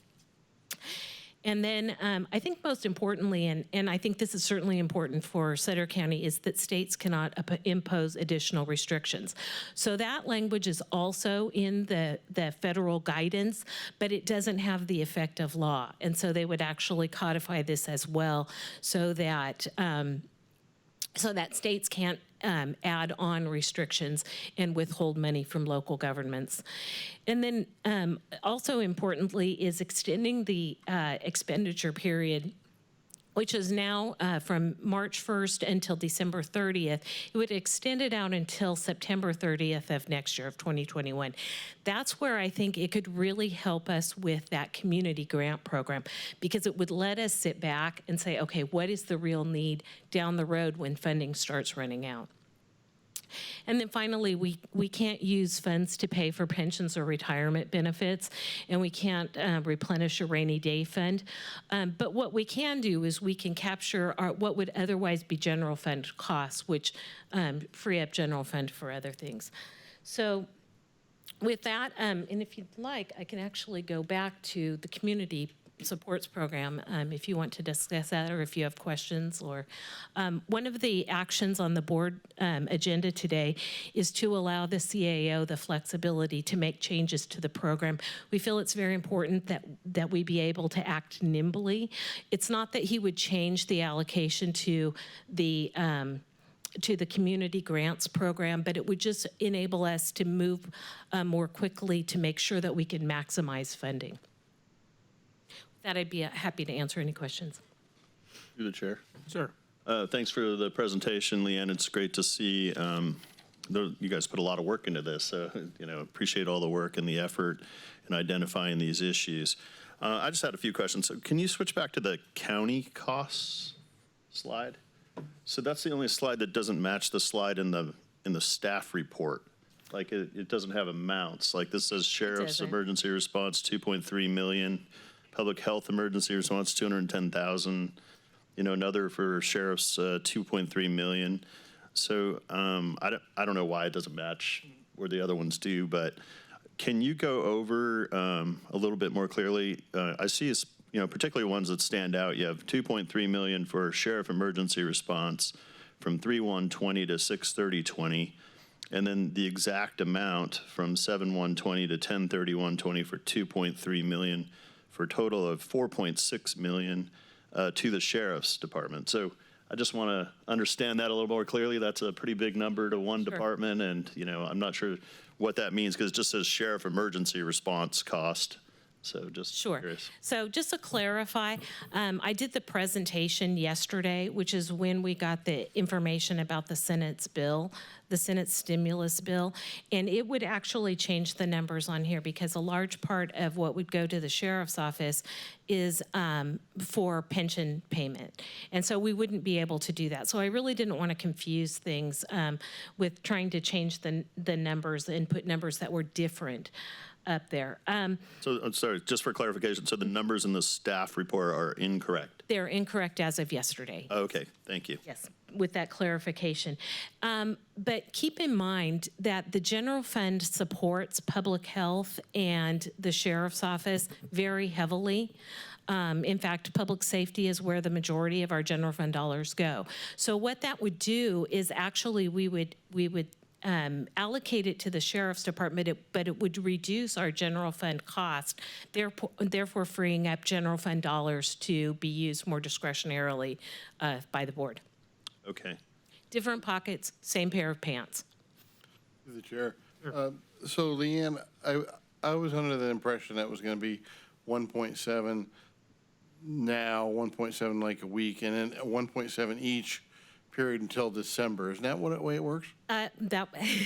And then I think most importantly, and I think this is certainly important for Sutter County, is that states cannot impose additional restrictions. So that language is also in the federal guidance, but it doesn't have the effect of law. And so they would actually codify this as well so that states can't add on restrictions and withhold money from local governments. And then also importantly is extending the expenditure period, which is now from March 1st until December 30th. It would extend it out until September 30th of next year, of 2021. That's where I think it could really help us with that community grant program, because it would let us sit back and say, okay, what is the real need down the road when funding starts running out? And then finally, we can't use funds to pay for pensions or retirement benefits, and we can't replenish a rainy day fund. But what we can do is we can capture what would otherwise be general fund costs, which free up general fund for other things. So with that, and if you'd like, I can actually go back to the community supports program if you want to discuss that, or if you have questions. Or one of the actions on the board agenda today is to allow the CAO the flexibility to make changes to the program. We feel it's very important that we be able to act nimbly. It's not that he would change the allocation to the community grants program, but it would just enable us to move more quickly to make sure that we can maximize funding. That I'd be happy to answer any questions. Through the chair. Sir. Thanks for the presentation, Leanne. It's great to see you guys put a lot of work into this. Appreciate all the work and the effort in identifying these issues. I just had a few questions. So can you switch back to the county costs slide? So that's the only slide that doesn't match the slide in the staff report. Like it doesn't have amounts. Like this says sheriff's doesn't. emergency response 2.3 million, public health emergency response 210,000. You know, another for sheriff's 2.3 million. So I don't know why it doesn't match where the other ones do, but can you go over a little bit more clearly? I see, you know, particularly ones that stand out. You have 2.3 million for sheriff emergency response from 3/1/20 to 6/30/20, and then the exact amount from 7/1/20 to 10/31/20 for 2.3 million, for a total of 4.6 million to the sheriff's department. So I just want to understand that a little more clearly. That's a pretty big number to one department, and you know, I'm not sure what that means because it just says sheriff emergency response cost. So just Sure. curious. So just to clarify, I did the presentation yesterday, which is when we got the information about the Senate's bill, the Senate stimulus bill, and it would actually change the numbers on here because a large part of what would go to the sheriff's office is for pension payment. And so we wouldn't be able to do that. So I really didn't want to confuse things with trying to change the numbers and put numbers that were different up there. So I'm sorry, just for clarification, so the numbers in the staff report are incorrect? They're incorrect as of yesterday. Okay, thank you. Yes, with that clarification. But keep in mind that the general fund supports public health and the sheriff's office very heavily. In fact, public safety is where the majority of our general fund dollars go. So what that would do is actually we would allocate it to the sheriff's department, but it would reduce our general fund cost, therefore freeing up general fund dollars to be used more discretionarily by the board. Okay. Different pockets, same pair of pants. Through the chair. So Leanne, I was under the impression that was going to be 1.7 now, 1.7 like a week, and then 1.7 each period until December. Isn't that way it works?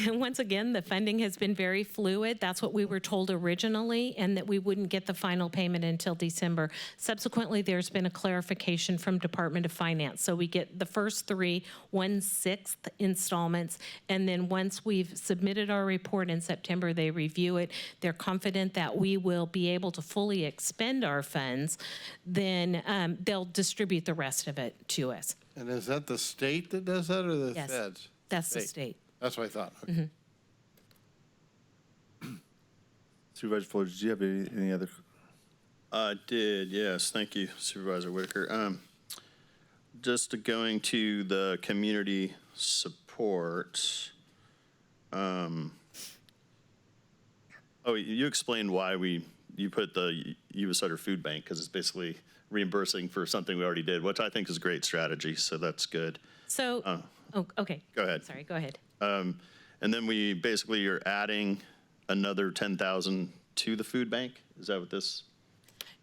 Once again, the funding has been very fluid. That's what we were told originally, and that we wouldn't get the final payment until December. Subsequently, there's been a clarification from Department of Finance. So we get the first 3 1/6 installments, and then once we've submitted our report in September, they review it. They're confident that we will be able to fully expend our funds. Then they'll distribute the rest of it to us. And is that the state that does that or the Yes, feds? that's the state. That's what I thought. Okay. Supervisor Fuller, did you have any other? I did, yes. Thank you, Supervisor Whitaker. Just going to the community support. You explained why you put the U.S. Sutter Food Bank, because it's basically reimbursing for something we already did, which I think is a great strategy, so that's good. So, okay. Go ahead. Sorry, go ahead. And then we basically are adding another 10,000 to the food bank? Is that what this?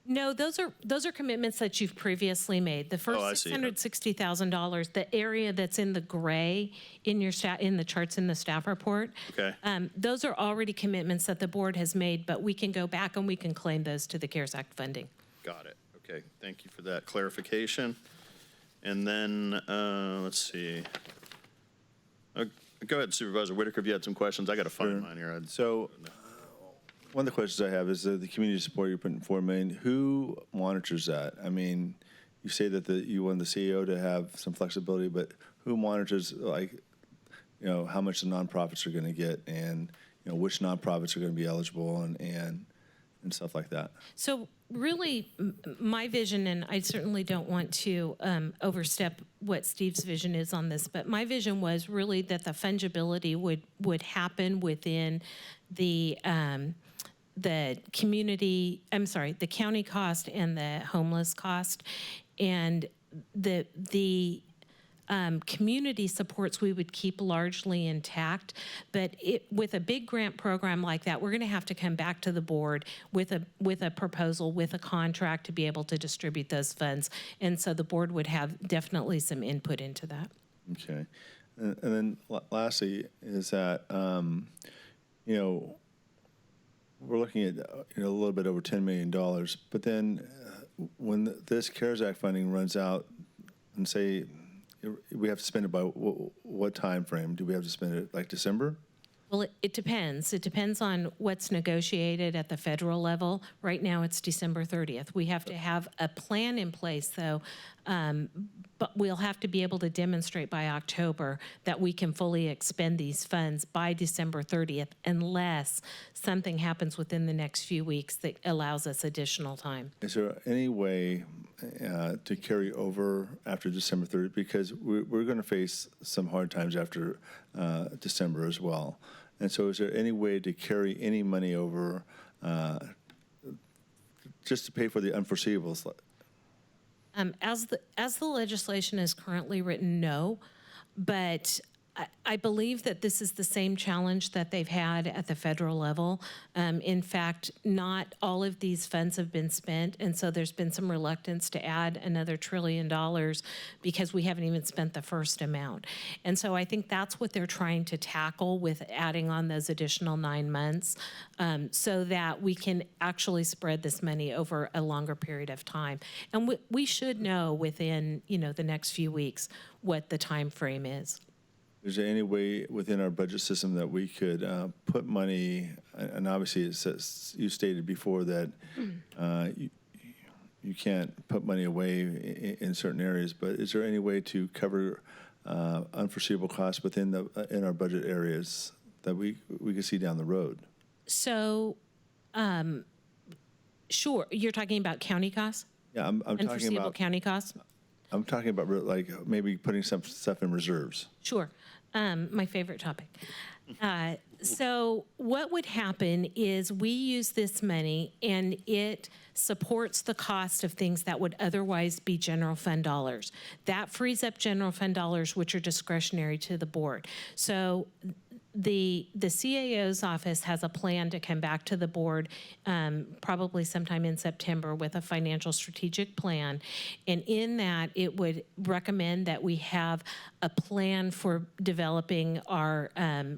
No, those are commitments that you've previously made. The first I see. $660,000, the area that's in the gray in your in the charts in the staff report. Okay. Those are already commitments that the board has made, but we can go back and we can claim those to the CARES Act funding. Got it. Okay, thank you for that clarification. And then, let's see. Go ahead, Supervisor Whitaker, if you had some questions. I got to find mine here. So one of the questions I have is the community support you're putting $4 million. Who monitors that? I mean, you say that you want the CEO to have some flexibility, but who monitors, like, you know, how much the nonprofits are going to get, and you know which nonprofits are going to be eligible, and stuff like that? So really, my vision, and I certainly don't want to overstep what Steve's vision is on this, but my vision was really that the fungibility would happen within the community, the county cost and the homeless cost, and the community supports we would keep largely intact, but with a big grant program like that, we're going to have to come back to the board with a proposal, with a contract to be able to distribute those funds, and so the board would have definitely some input into that. Okay, and then lastly is that you know, we're looking at a little bit over $10 million, but then when this CARES Act funding runs out, and say we have to spend it by what time frame? Do we have to spend it like December? Well, it depends. It depends on what's negotiated at the federal level. Right now, it's December 30th. We have to have a plan in place, though, but we'll have to be able to demonstrate by October that we can fully expend these funds by December 30th unless something happens within the next few weeks that allows us additional time. Is there any way to carry over after December 30th? Because we're going to face some hard times after December as well. And so is there any way to carry any money over just to pay for the unforeseeables? As the legislation is currently written, no, but I believe that this is the same challenge that they've had at the federal level. In fact, not all of these funds have been spent, and so there's been some reluctance to add another $1 trillion because we haven't even spent the first amount. And so I think that's what they're trying to tackle with adding on those additional 9 months so that we can actually spread this money over a longer period of time. And we should know within, the next few weeks what the time frame is. Is there any way within our budget system that we could put money, and obviously it says, you stated before that you can't put money away in certain areas, but is there any way to cover unforeseeable costs within in our budget areas that we could see down the road? So, sure, you're talking about county costs? Yeah, I'm talking Unforeseeable about county costs? I'm talking about like maybe putting some stuff in reserves. Sure. My favorite topic. So what would happen is we use this money and it supports the cost of things that would otherwise be general fund dollars. That frees up general fund dollars, which are discretionary to the board. So the CAO's office has a plan to come back to the board probably sometime in September with a financial strategic plan. And in that, it would recommend that we have a plan for developing our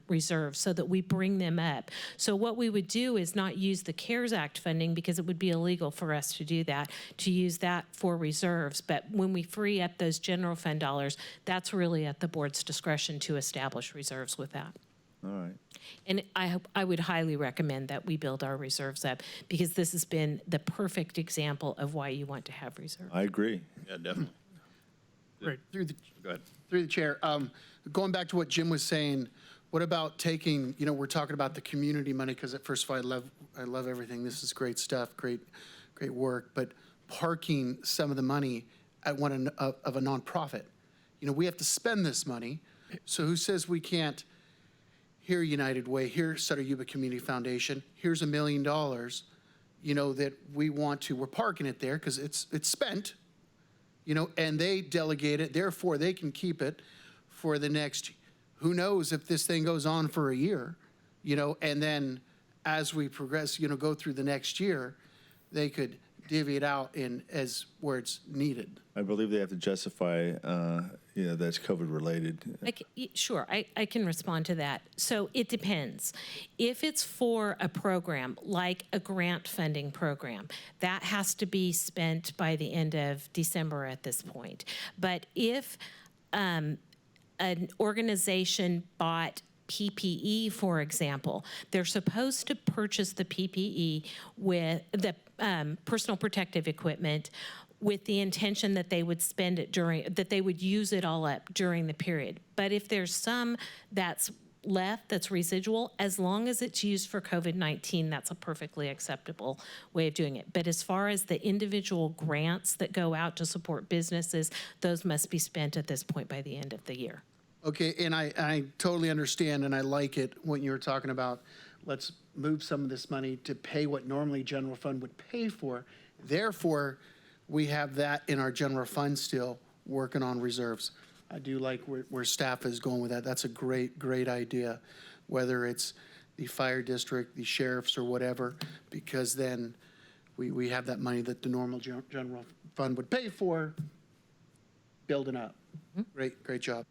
reserves so that we bring them up. So what we would do is not use the CARES Act funding because it would be illegal for us to do that, to use that for reserves. But when we free up those general fund dollars, that's really at the board's discretion to establish reserves with that. All right. And I would highly recommend that we build our reserves up because this has been the perfect example of why you want to have reserves. I agree. Yeah, definitely. Right. Go ahead. Through the chair, going back to what Jim was saying, what about taking, we're talking about the community money because first of all, I love everything. This is great stuff, great work, but parking some of the money at one of a nonprofit. We have to spend this money. So who says we can't? Here, United Way, here, Sutter Yuba Community Foundation, here's $1 million, that we're parking it there because it's spent, and they delegate it, therefore they can keep it for the next, who knows if this thing goes on for a year, and then as we progress, go through the next year, they could divvy it out as where it's needed. I believe they have to justify, that's COVID related. Sure, I can respond to that. So it depends. If it's for a program, like a grant funding program, that has to be spent by the end of December at this point. But if an organization bought PPE, for example, they're supposed to purchase the PPE with the personal protective equipment with the intention that they would spend it that they would use it all up during the period. But if there's some that's left, that's residual, as long as it's used for COVID-19, that's a perfectly acceptable way of doing it. But as far as the individual grants that go out to support businesses, those must be spent at this point by the end of the year. Okay, and I totally understand, and I like it when you were talking about let's move some of this money to pay what normally general fund would pay for. Therefore, we have that in our general fund still working on reserves. I do like where staff is going with that. That's a great idea, whether it's the fire district, the sheriffs, or whatever, because then we have that money that the normal general fund would pay for building up. Great job.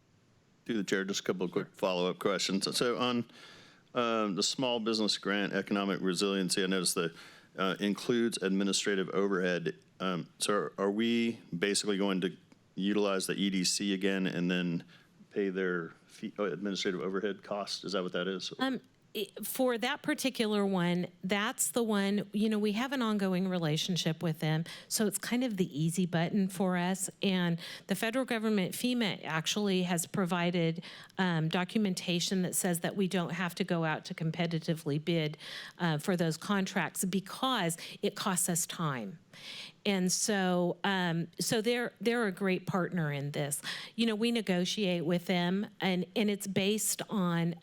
Through the chair, just a couple of quick follow-up questions. So on the small business grant economic resiliency, I noticed that includes administrative overhead. So are we basically going to utilize the EDC again and then pay their administrative overhead cost? Is that what that is? For that particular one, that's the one, we have an ongoing relationship with them, so it's kind of the easy button for us. And the federal government, FEMA, actually has provided documentation that says that we don't have to go out to competitively bid for those contracts because it costs us time. And so, they're a great partner in this. We negotiate with them, and it's based on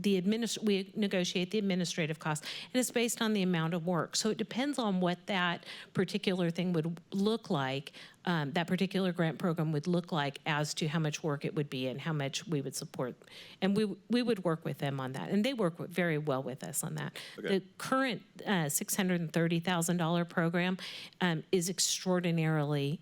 we negotiate the administrative costs, and it's based on the amount of work. So it depends on what that particular thing would look like. That particular grant program would look like as to how much work it would be and how much we would support. And we would work with them on that. And they work very well with us on that. Okay. The current $630,000 program is extraordinarily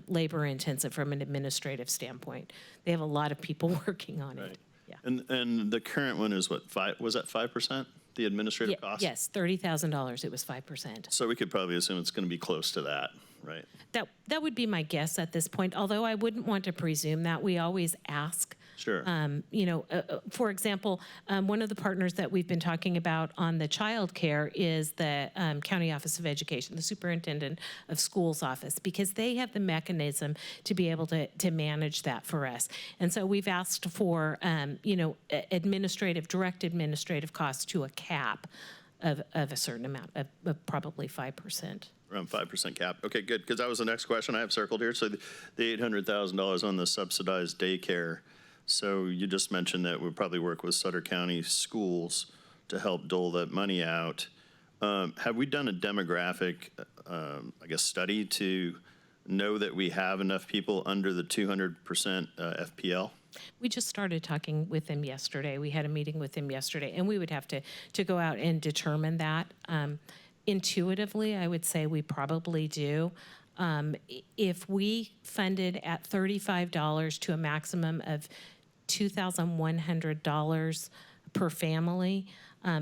labor intensive from an administrative standpoint. They have a lot of people working on it. Yeah. And the current one is what, was that 5%, the administrative cost? Yes, $30,000, it was 5%. So we could probably assume it's going to be close to that, right? That would be my guess at this point, although I wouldn't want to presume that. We always ask. Sure. For example, one of the partners that we've been talking about on the child care is the County Office of Education, the Superintendent of Schools office, because they have the mechanism to be able to manage that for us. And so we've asked for, direct administrative costs to a cap of a certain amount, of probably 5%. Around 5% cap. Okay, good, because that was the next question I have circled here. So the $800,000 on the subsidized daycare. So you just mentioned that we'll probably work with Sutter County Schools to help dole that money out. Have we done a demographic, study to know that we have enough people under the 200% FPL? We just started talking with them yesterday. We had a meeting with them yesterday, and we would have to go out and determine that. Intuitively, I would say we probably do. If we funded at $35 to a maximum of $2,100 per family,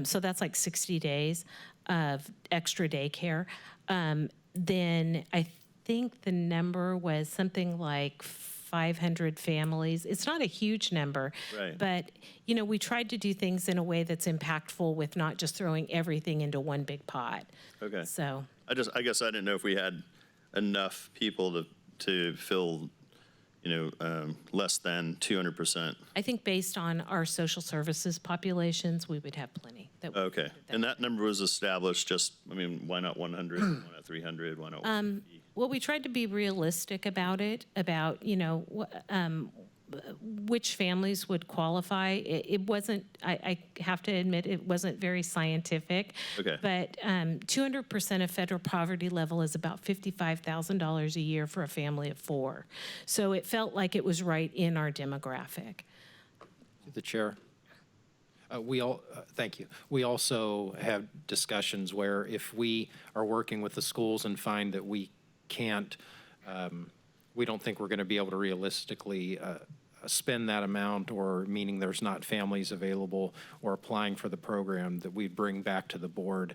so that's like 60 days of extra daycare, then I think the number was something like 500 families. It's not a huge number, right. But we tried to do things in a way that's impactful with not just throwing everything into one big pot. Okay. So I guess I didn't know if we had enough people to fill, less than 200%. I think based on our social services populations, we would have plenty. Okay. And that number was established why not 100, why not 300, why not 150? Well, we tried to be realistic about it, about, which families would qualify. It wasn't, I have to admit, it wasn't very scientific. Okay. But 200% of federal poverty level is about $55,000 a year for a family of 4. So it felt like it was right in our demographic. The chair. Thank you. We also have discussions where if we are working with the schools and find that we can't, we don't think we're going to be able to realistically spend that amount, or meaning there's not families available or applying for the program, that we bring back to the board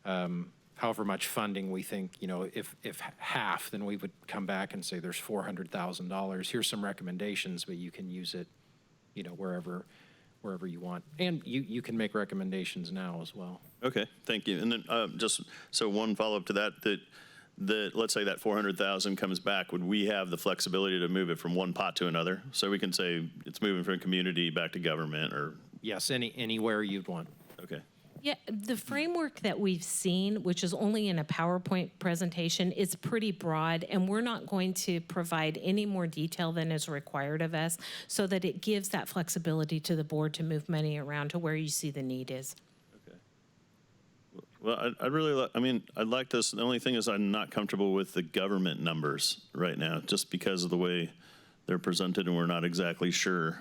however much funding we think, if half, then we would come back and say there's $400,000. Here's some recommendations, but you can use it, wherever you want. And you can make recommendations now as well. Okay, thank you. And then just so one follow-up to that, let's say that 400,000 comes back, would we have the flexibility to move it from one pot to another? So we can say it's moving from community back to government, or? Yes, anywhere you'd want. Okay. Yeah, the framework that we've seen, which is only in a PowerPoint presentation, is pretty broad, and we're not going to provide any more detail than is required of us, so that it gives that flexibility to the board to move money around to where you see the need is. Well, I'd like this. The only thing is I'm not comfortable with the government numbers right now, just because of the way they're presented, and we're not exactly sure.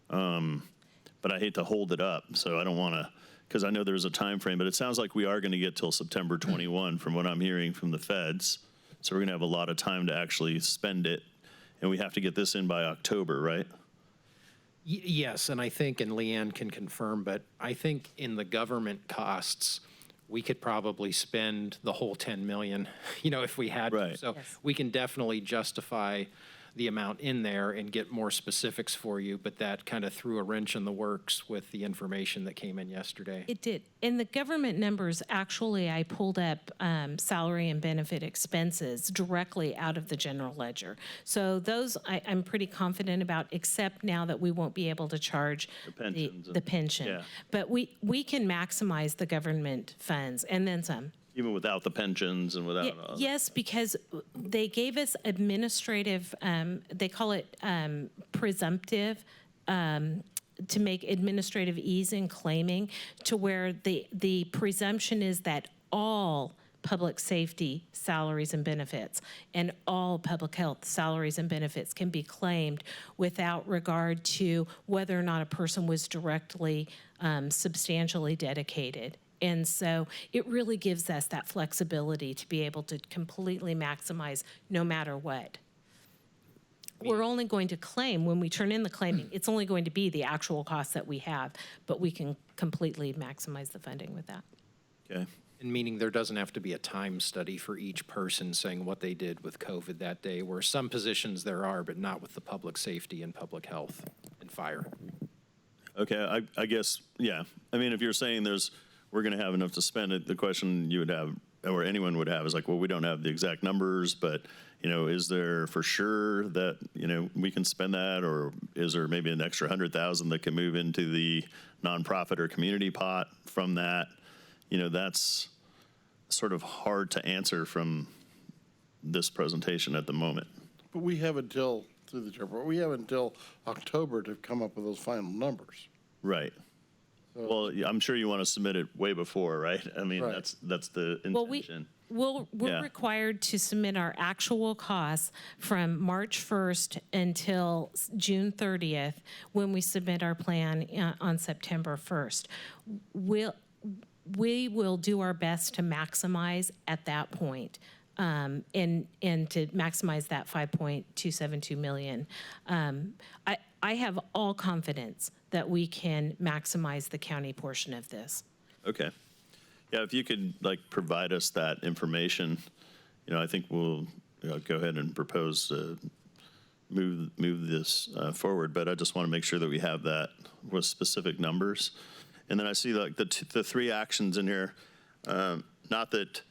But I hate to hold it up, so I don't want to, because I know there's a time frame, but it sounds like we are going to get till September 21 from what I'm hearing from the feds. So we're going to have a lot of time to actually spend it, and we have to get this in by October, right? Yes, and I think, and Leanne can confirm, but I think in the government costs, we could probably spend the whole 10 million, if we had to. Right. So Yes. we can definitely justify the amount in there and get more specifics for you, but that kind of threw a wrench in the works with the information that came in yesterday. It did. In the government numbers, actually, I pulled up salary and benefit expenses directly out of the general ledger. So those I'm pretty confident about, except now that we won't be able to charge the pension. Yeah. But we can maximize the government funds and then some. Even without the pensions and without all that. Yes, because they gave us administrative, they call it presumptive, to make administrative ease in claiming, to where the presumption is that all public safety salaries and benefits and all public health salaries and benefits can be claimed without regard to whether or not a person was directly substantially dedicated. And so it really gives us that flexibility to be able to completely maximize no matter what. We're only going to claim, when we turn in the claiming, it's only going to be the actual costs that we have, but we can completely maximize the funding with that. Okay. And meaning there doesn't have to be a time study for each person saying what they did with COVID that day, where some positions there are, but not with the public safety and public health and fire. Okay, I guess, yeah. I mean, if you're saying we're going to have enough to spend it, the question you would have, or anyone would have, is like, well, we don't have the exact numbers, but, is there for sure that, we can spend that, or is there maybe an extra 100,000 that can move into the nonprofit or community pot from that? That's sort of hard to answer from this presentation at the moment. But we have until, through the chair, we have until October to come up with those final numbers. Right. Well, I'm sure you want to submit it way before, right? I mean, Right. that's the intention. We're Yeah. required to submit our actual costs from March 1st until June 30th, when we submit our plan on September 1st. We will do our best to maximize at that point, and to maximize that $5.272 million. I have all confidence that we can maximize the county portion of this. Okay. Yeah, if you could provide us that information, I think we'll go ahead and propose move this forward. But I just want to make sure that we have that with specific numbers. And then I see the three actions in here. Not that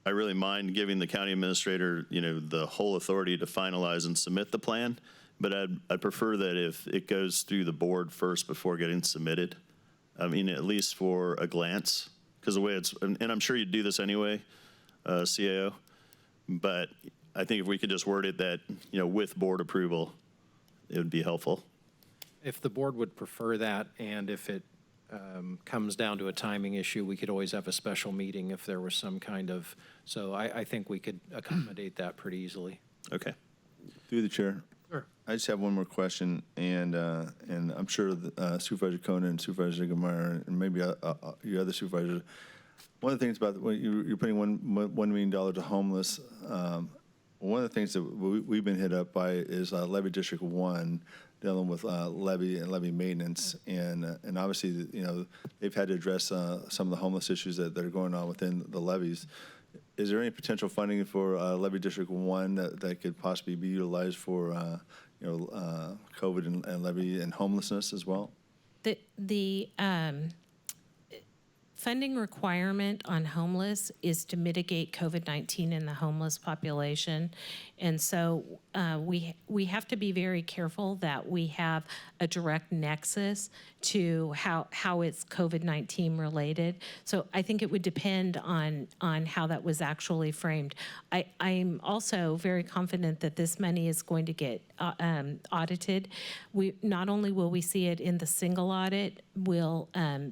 I really mind giving the county administrator, the whole authority to finalize and submit the plan, but I'd prefer that if it goes through the board first before getting submitted. I mean, at least for a glance, because the way and I'm sure you'd do this anyway, CAO, but I think if we could just word it that, with board approval, it would be helpful. If the board would prefer that, and if it comes down to a timing issue, we could always have a special meeting if there was some kind of, so I think we could accommodate that pretty easily. Okay. Through the chair. Sure. I just have one more question, and I'm sure that, Supervisor Conan and Supervisor Gemmeyer, and maybe your other supervisors, one of the things about when you're putting $1 million to homeless, one of the things that we've been hit up by is Levy District 1, dealing with levy and levy maintenance, and obviously, they've had to address some of the homeless issues that are going on within the levies. Is there any potential funding for Levy District 1 that could possibly be utilized for, COVID and levy and homelessness as well? The funding requirement on homeless is to mitigate COVID-19 in the homeless population. And so we have to be very careful that we have a direct nexus to how it's COVID-19 related. So I think it would depend on how that was actually framed. I'm also very confident that this money is going to get audited. Not only will we see it in the single audit, we'll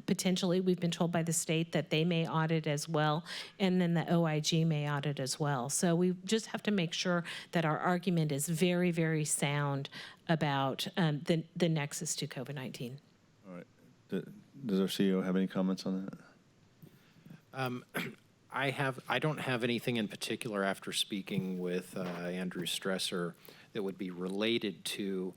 potentially, we've been told by the state that they may audit as well, and then the OIG may audit as well. So we just have to make sure that our argument is very, very sound about the nexus to COVID-19. All right. Does our CEO have any comments on that? I don't have anything in particular after speaking with Andrew Stresser that would be related to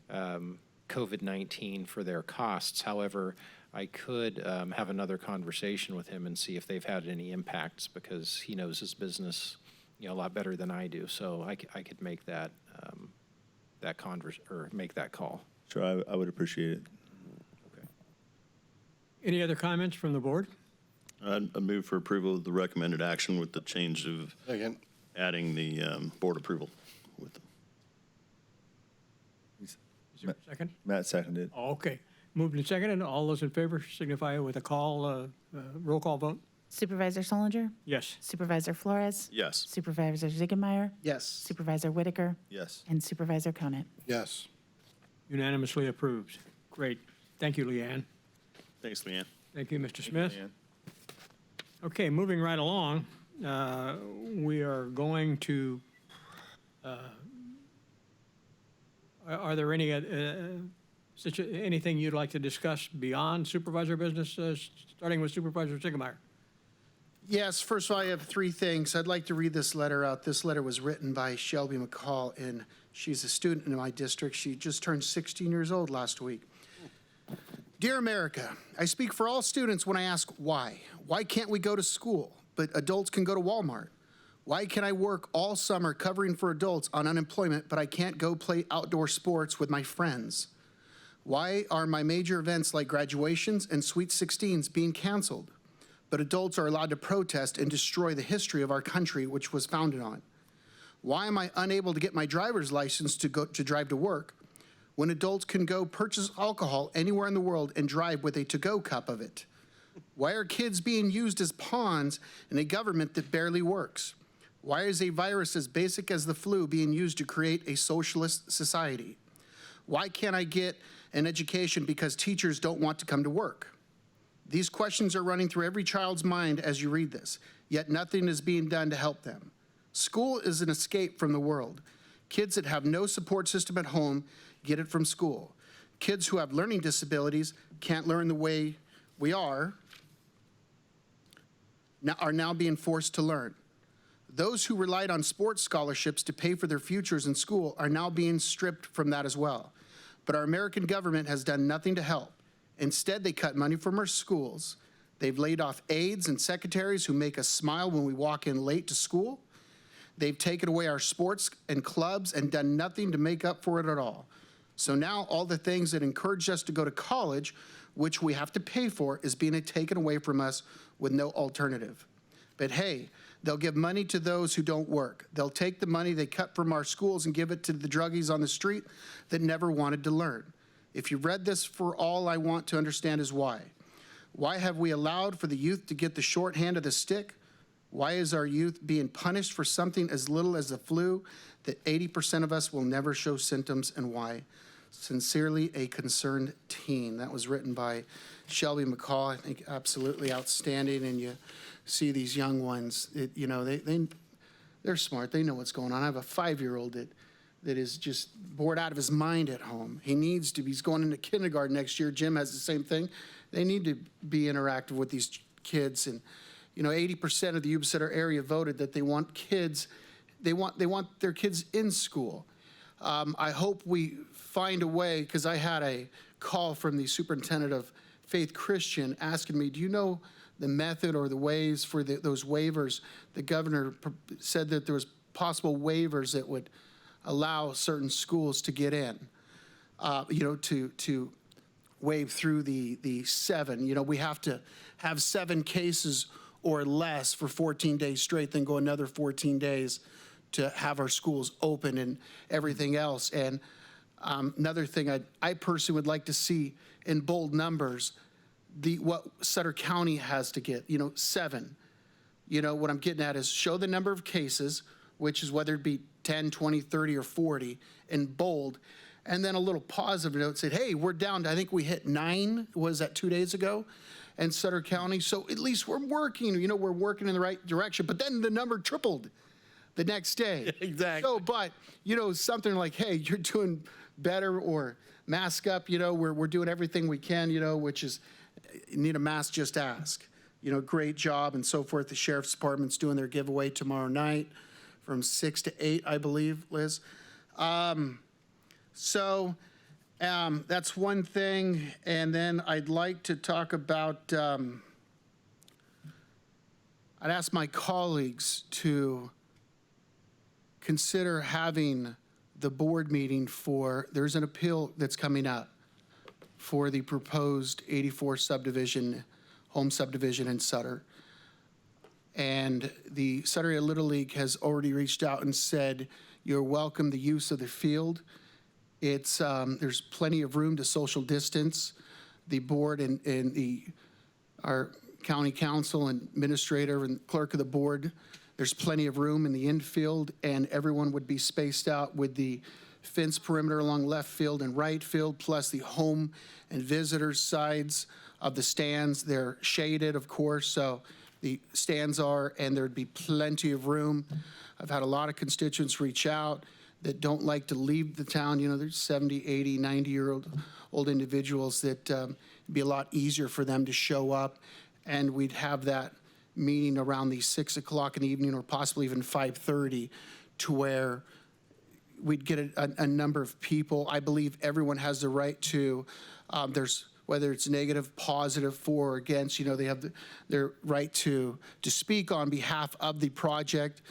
COVID-19 for their costs. However, I could have another conversation with him and see if they've had any impacts, because he knows his business a lot better than I do. So I could make that that or make that call. Sure, I would appreciate it. Any other comments from the board? I move for approval of the recommended action with the change of Second. adding the board approval with them. Is there a second? Matt seconded. Oh, okay. Moved and seconded. All those in favor signify with a roll call vote. Supervisor Solinger? Yes. Supervisor Flores? Yes. Supervisor Ziegenmeier? Yes. Supervisor Whitaker? Yes. And Supervisor Conant. Yes. Unanimously approved. Great. Thank you, Leanne. Thanks, Leanne. Thank you, Mr. Smith. Okay, moving right along, we are going to, are there any, anything you'd like to discuss beyond supervisor business, starting with Supervisor Ziegenmeier? Yes, first of all, I have three things. I'd like to read this letter out. This letter was written by Shelby McCall, and she's a student in my district. She just turned 16 years old last week. Dear America, I speak for all students when I ask why. Why can't we go to school, but adults can go to Walmart? Why can I work all summer covering for adults on unemployment, but I can't go play outdoor sports with my friends? Why are my major events like graduations and Sweet 16s being canceled, but adults are allowed to protest and destroy the history of our country, which was founded on? Why am I unable to get my driver's license to drive to work, when adults can go purchase alcohol anywhere in the world and drive with a to-go cup of it? Why are kids being used as pawns in a government that barely works? Why is a virus as basic as the flu being used to create a socialist society? Why can't I get an education because teachers don't want to come to work? These questions are running through every child's mind as you read this, yet nothing is being done to help them. School is an escape from the world. Kids that have no support system at home get it from school. Kids who have learning disabilities can't learn the way we are now being forced to learn. Those who relied on sports scholarships to pay for their futures in school are now being stripped from that as well. But our American government has done nothing to help. Instead, they cut money from our schools. They've laid off aides and secretaries who make us smile when we walk in late to school. They've taken away our sports and clubs and done nothing to make up for it at all. So now all the things that encouraged us to go to college, which we have to pay for, is being taken away from us with no alternative. But hey, they'll give money to those who don't work. They'll take the money they cut from our schools and give it to the druggies on the street that never wanted to learn. If you read this, for all I want to understand is why. Why have we allowed for the youth to get the short hand of the stick? Why is our youth being punished for something as little as the flu that 80% of us will never show symptoms, and why? Sincerely, a concerned teen. That was written by Shelby McCall. I think absolutely outstanding. And you see these young ones, they're smart. They know what's going on. I have a 5-year-old that is just bored out of his mind at home. He's going into kindergarten next year. Jim has the same thing. They need to be interactive with these kids. And 80% of the Yuba Sutter area voted that they want kids, they want their kids in school. I hope we find a way, because I had a call from the superintendent of Faith Christian asking me, do you know the method or the ways for those waivers? The governor said that there was possible waivers that would allow certain schools to get in, to wave through the 7. We have to have 7 cases or less for 14 days straight, then go another 14 days to have our schools open and everything else. And another thing I personally would like to see in bold numbers, what Sutter County has to get, 7. What I'm getting at is show the number of cases, which is whether it be 10, 20, 30, or 40, in bold, and then a little positive note said, hey, we're down to, I think we hit 9, was that 2 days ago, in Sutter County. So at least we're working, we're working in the right direction. But then the number tripled the next day. Exactly. So, but, something like, hey, you're doing better, or mask up, we're doing everything we can, which is, you need a mask, just ask. Great job and so forth. The Sheriff's Department's doing their giveaway tomorrow night from 6 to 8, I believe, Liz. That's one thing. And then I'd like to talk about, I'd ask my colleagues to consider having the board meeting there's an appeal that's coming up for the proposed 84 subdivision, home subdivision in Sutter. And the Sutter Area Little League has already reached out and said, you're welcome the use of the field. It's, there's plenty of room to social distance. The board and our county council and administrator and clerk of the board, there's plenty of room in the infield, and everyone would be spaced out with the fence perimeter along left field and right field, plus the home and visitors sides of the stands. They're shaded, of course, so the stands are, and there'd be plenty of room. I've had a lot of constituents reach out that don't like to leave the town. You know, there's 70, 80, 90-year-old individuals that it'd be a lot easier for them to show up, and we'd have that meeting around the 6 o'clock in the evening or possibly even 5:30 to where we'd get a number of people. I believe everyone has the right to, whether it's negative, positive, for or against, you know, they have their right to speak on behalf of the project.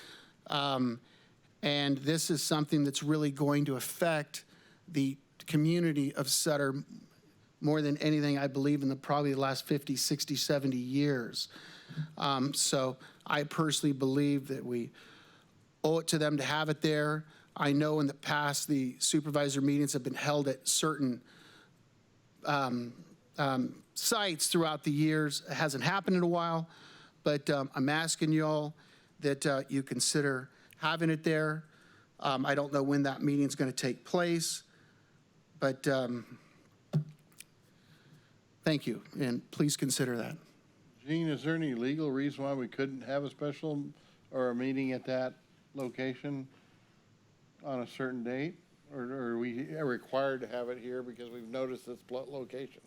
And this is something that's really going to affect the community of Sutter more than anything, I believe, in probably the last 50, 60, 70 years. So I personally believe that we owe it to them to have it there. I know in the past the supervisor meetings have been held at certain sites throughout the years. It hasn't happened in a while, but I'm asking y'all that you consider having it there. I don't know when that meeting is going to take place, but thank you, and please consider that. Gene, is there any legal reason why we couldn't have a special or a meeting at that location on a certain date? Or are we required to have it here because we've noticed this location?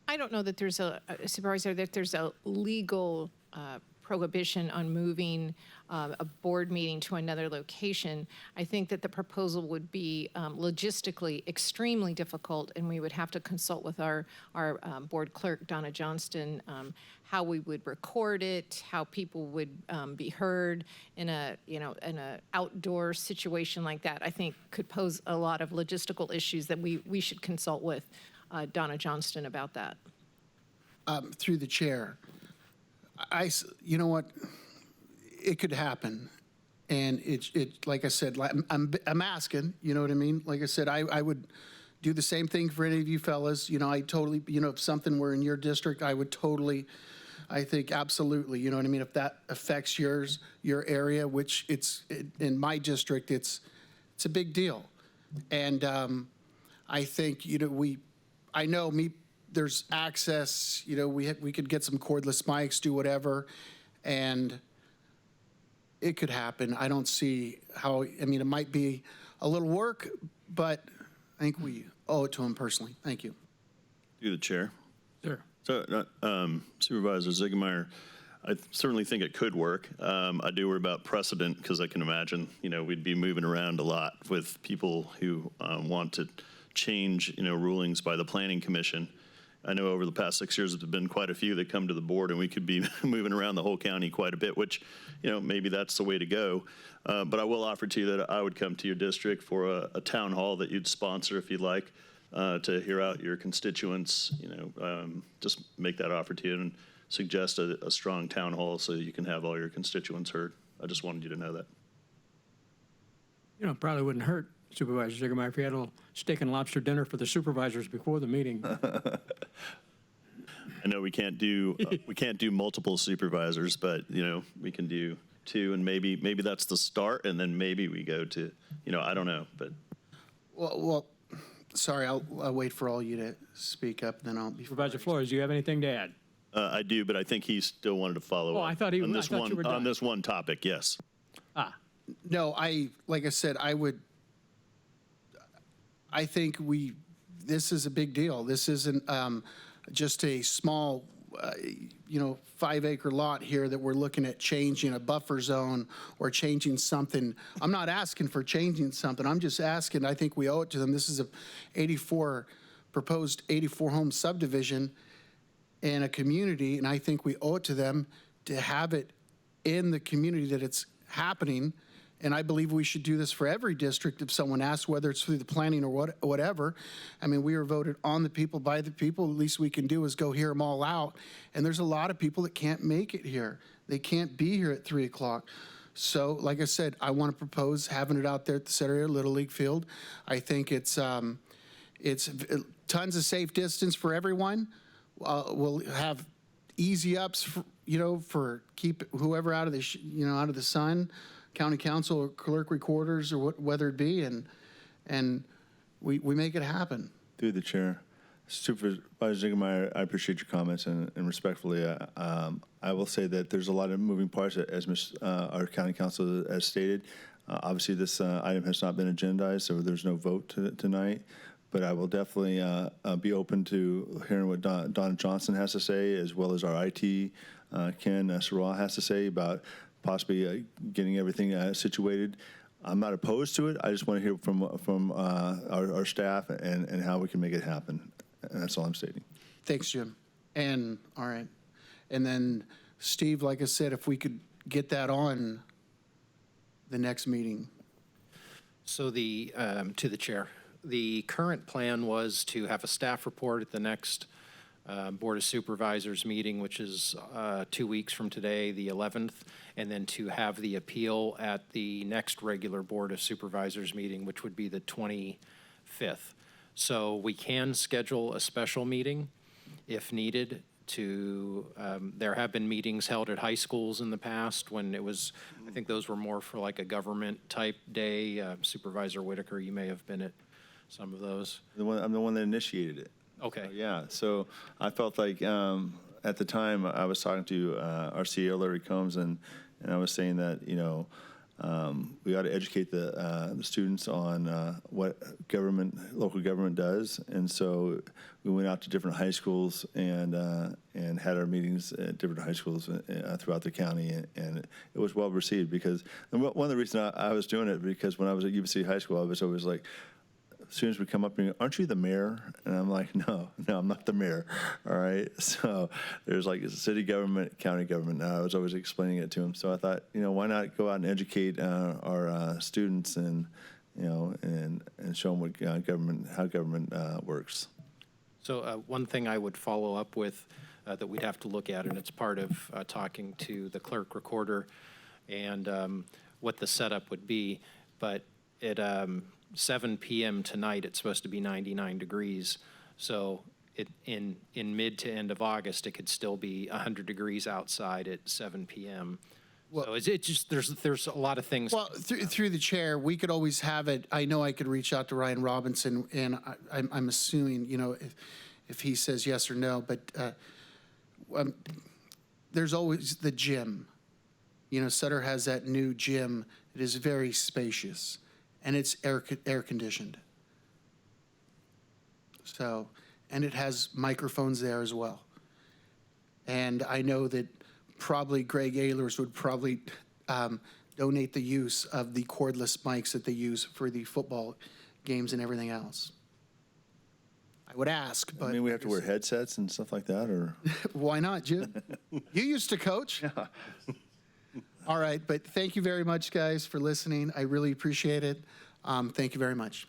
I don't know that there's Supervisor, that there's a legal prohibition on moving a board meeting to another location. I think that the proposal would be logistically extremely difficult, and we would have to consult with our board clerk, Donna Johnston, how we would record it, how people would be heard in an outdoor situation like that. I think could pose a lot of logistical issues that we should consult with Donna Johnston about that. Through the chair, you know what, it could happen, and it like I said, I'm asking, you know what I mean? Like I said, I would do the same thing for any of you fellas. You know, I totally, you know, if something were in your district, I would totally, I think absolutely, you know what I mean? If that affects your area, which in my district, it's a big deal, and I think, you know, there's access, you know, we could get some cordless mics, do whatever, and it could happen. I don't see how, I mean, it might be a little work, but I think we owe it to him personally. Thank you. Through the chair. Sure. So, Supervisor Ziegemeier, I certainly think it could work. I do worry about precedent because I can imagine, you know, we'd be moving around a lot with people who want to change, you know, rulings by the Planning Commission. I know over the past 6 years, there's been quite a few that come to the board, and we could be moving around the whole county quite a bit, which, you know, maybe that's the way to go. But I will offer to you that I would come to your district for a town hall that you'd sponsor if you'd like to hear out your constituents, you know, just make that offer to you and suggest a strong town hall so you can have all your constituents heard. I just wanted you to know that. You know, probably wouldn't hurt, Supervisor Ziegemeier, if you had a little steak and lobster dinner for the supervisors before the meeting. I know we can't do multiple supervisors, but you know we can do two, and maybe that's the start, and then maybe we go to, you know, I don't know, but. Well, sorry, I'll wait for all you to speak up, then I'll be. Supervisor Flores, do you have anything to add? I do, but I think he still wanted to follow up. I thought you were done. On this one topic, yes. No, like I said, I think this is a big deal. This isn't just a small, 5-acre lot here that we're looking at changing a buffer zone or changing something. I'm not asking for changing something. I'm just asking, I think we owe it to them. This is a proposed 84 home subdivision in a community, and I think we owe it to them to have it in the community that it's happening And I believe we should do this for every district if someone asks, whether it's through the planning or whatever. I mean, we were voted on the people, by the people. The least we can do is go hear them all out. And there's a lot of people that can't make it here. They can't be here at 3 o'clock. So, like I said, I want to propose having it out there at the Sutter Little League field. I think it's tons of safe distance for everyone. We'll have easy ups, for keep whoever out of the, out of the sun, county council or clerk recorders or whether it be, and we make it happen. Through the chair. Supervisor Ziegemeier, I appreciate your comments, and respectfully, I will say that there's a lot of moving parts, as our county council has stated. Obviously, this item has not been agendized, so there's no vote tonight, but I will definitely be open to hearing what Donna Johnson has to say, as well as our IT, Ken Sarah, has to say about possibly getting everything situated. I'm not opposed to it. I just want to hear from our staff and how we can make it happen. And that's all I'm stating. Thanks, Jim. And, all right. And then, Steve, like I said, if we could get that on the next meeting. So to the chair, the current plan was to have a staff report at the next Board of Supervisors meeting, which is 2 weeks from today, the 11th, and then to have the appeal at the next regular Board of Supervisors meeting, which would be the 25th. So we can schedule a special meeting if needed to, there have been meetings held at high schools in the past when it was, I think those were more for like a government type day. Supervisor Whitaker, you may have been at some of those. I'm the one that initiated it. Okay. Yeah, so I felt like at the time I was talking to our CEO, Larry Combs, and I was saying that, we ought to educate the students on what local government does. And so we went out to different high schools and had our meetings at different high schools throughout the county. And it was well received because one of the reasons I was doing it, because when I was at UBC High School, I was always like, as soon as we come up and aren't you the mayor? And I'm like, no, I'm not the mayor. All right. So there's like city government, county government. And I was always explaining it to them. So I thought, why not go out and educate our students and show them what how government works. So one thing I would follow up with that we'd have to look at, and it's part of talking to the clerk recorder and what the setup would be, but it 7 p.m. tonight, it's supposed to be 99 degrees. So in mid to end of August, it could still be 100 degrees outside at 7 p.m. Well, so it just, there's a lot of things. Well, through the chair, we could always have it. I know I could reach out to Ryan Robinson, and I'm assuming, if he says yes or no, but there's always the gym. Sutter has that new gym. It is very spacious. And it's air conditioned. So, and it has microphones there as well. And I know that probably Greg Ehlers would probably donate the use of the cordless mics that they use for the football games and everything else. I would ask, but. I mean, we have to wear headsets and stuff like that, or? Why not, Jim? You used to coach. Yeah. All right, but thank you very much, guys, for listening. I really appreciate it. Thank you very much.